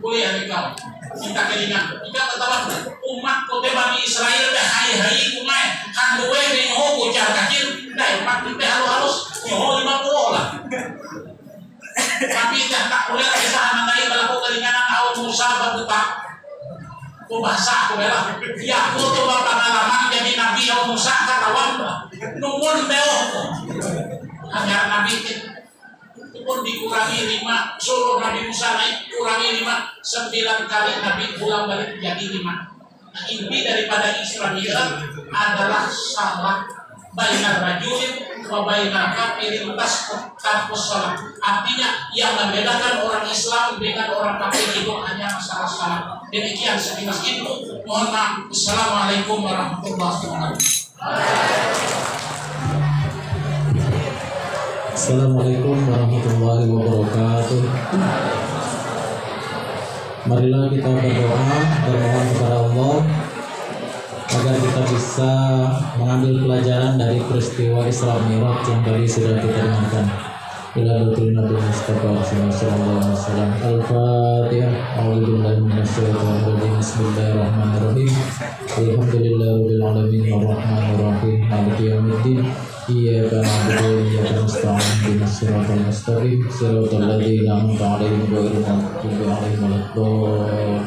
boleh hari kau. Kita kelingan. Kita ketawa umatku teh Bani Israel teh hai-hai kumai. Handuwe teh nyoho bocah kecil. Dah umat teh halus nyoho 50 lah. Tapi tak boleh kisah mengenai berlaku kelinganan awal Musa berbuta. Ku bahasa aku bela. Ya aku tuh pengalaman jadi Nabi awal Musa katawan numun beo. Hanya Nabi itu pun dikurangi 5, suruh Nabi Musa naik kurangi 5, 9 kali Nabi pulang balik jadi 5. Nah, inti daripada Isra Mi'raj adalah salah bainar rajulin wa bainar kafirin tarkus salat. Artinya yang membedakan orang Islam dengan orang kafir itu hanya masalah salat. Demikian sekilas itu. Mohon maaf. Assalamualaikum warahmatullahi wabarakatuh. Assalamualaikum warahmatullahi wabarakatuh. Marilah kita berdoa, bermohon kepada Allah agar kita bisa mengambil pelajaran dari peristiwa Isra Mi'raj yang tadi sudah kita dengarkan. Ila batul Nabi Mustafa sallallahu alaihi wasallam. Al-Fatihah. A'udzubillahi minasyaitonir rajim. Bismillahirrahmanirrahim. Alhamdulillahirabbil alamin arrahmanir rahim maliki yaumiddin. Iyyaka na'budu wa iyyaka nasta'in ihdinas siratal mustaqim siratal ladzina an'amta 'alaihim ghairil maghdubi 'alaihim waladdallin.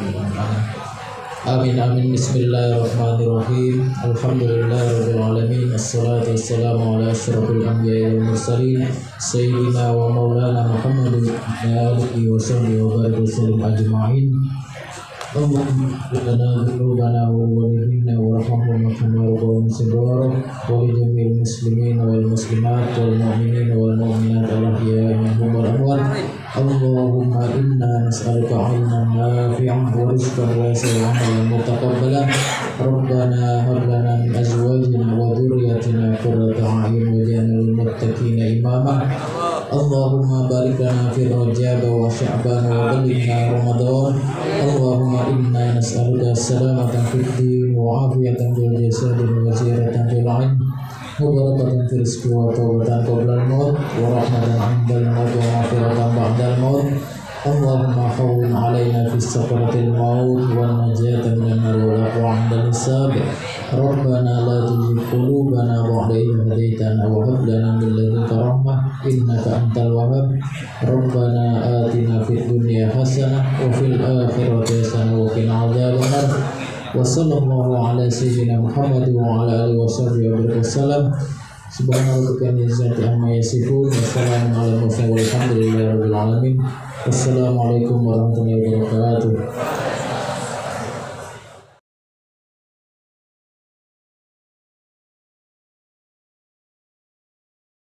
Amin amin. Bismillahirrahmanirrahim. Alhamdulillahirabbil alamin. Assalatu wassalamu ala asyrafil anbiya'i wal mursalin sayyidina wa maulana Muhammadin wa alihi wa sahbihi wa barik wasallam ajma'in. Allahumma lana dhunubana wa walidina wa rahmahum wa musibara wa lijamil muslimin wal muslimat wal mu'minin wal mu'minat al-ahya'i minhum wal amwat. Allahumma inna nas'aluka 'ilman nafi'an wa rizqan wasi'an wa mutaqabbalan. Rabbana hab lana min azwajina wa dhurriyyatina qurrata a'yun waj'alna lil muttaqina imama. Allahumma barik lana fi Rajab wa Sya'ban wa ballighna Ramadan. Allahumma inna nas'aluka salamatan fid din wa afiyatan fil jasad wa ziyaratan fil 'ilm wa barakatan fil rizqi wa tawbatan qabla al-maut wa rahmatan 'indal maut wa maghfiratan ba'dal maut. Allahumma hawwin 'alaina fi sakaratil maut wa najatan minan nar wa aqwa 'indal hisab. Rabbana la tuzigh qulubana ba'da idh hadaytana wa hab lana min ladunka rahmah innaka antal wahhab. Rabbana atina fid dunya hasanah wa fil akhirati hasanah wa qina adzabannar. Wa sallallahu ala sayyidina Muhammad wa ala alihi wa sahbihi wa sallam. Subhanallah izzati amma yasifun wa salamun ala mursalin walhamdulillahi rabbil alamin. Wassalamualaikum warahmatullahi wabarakatuh.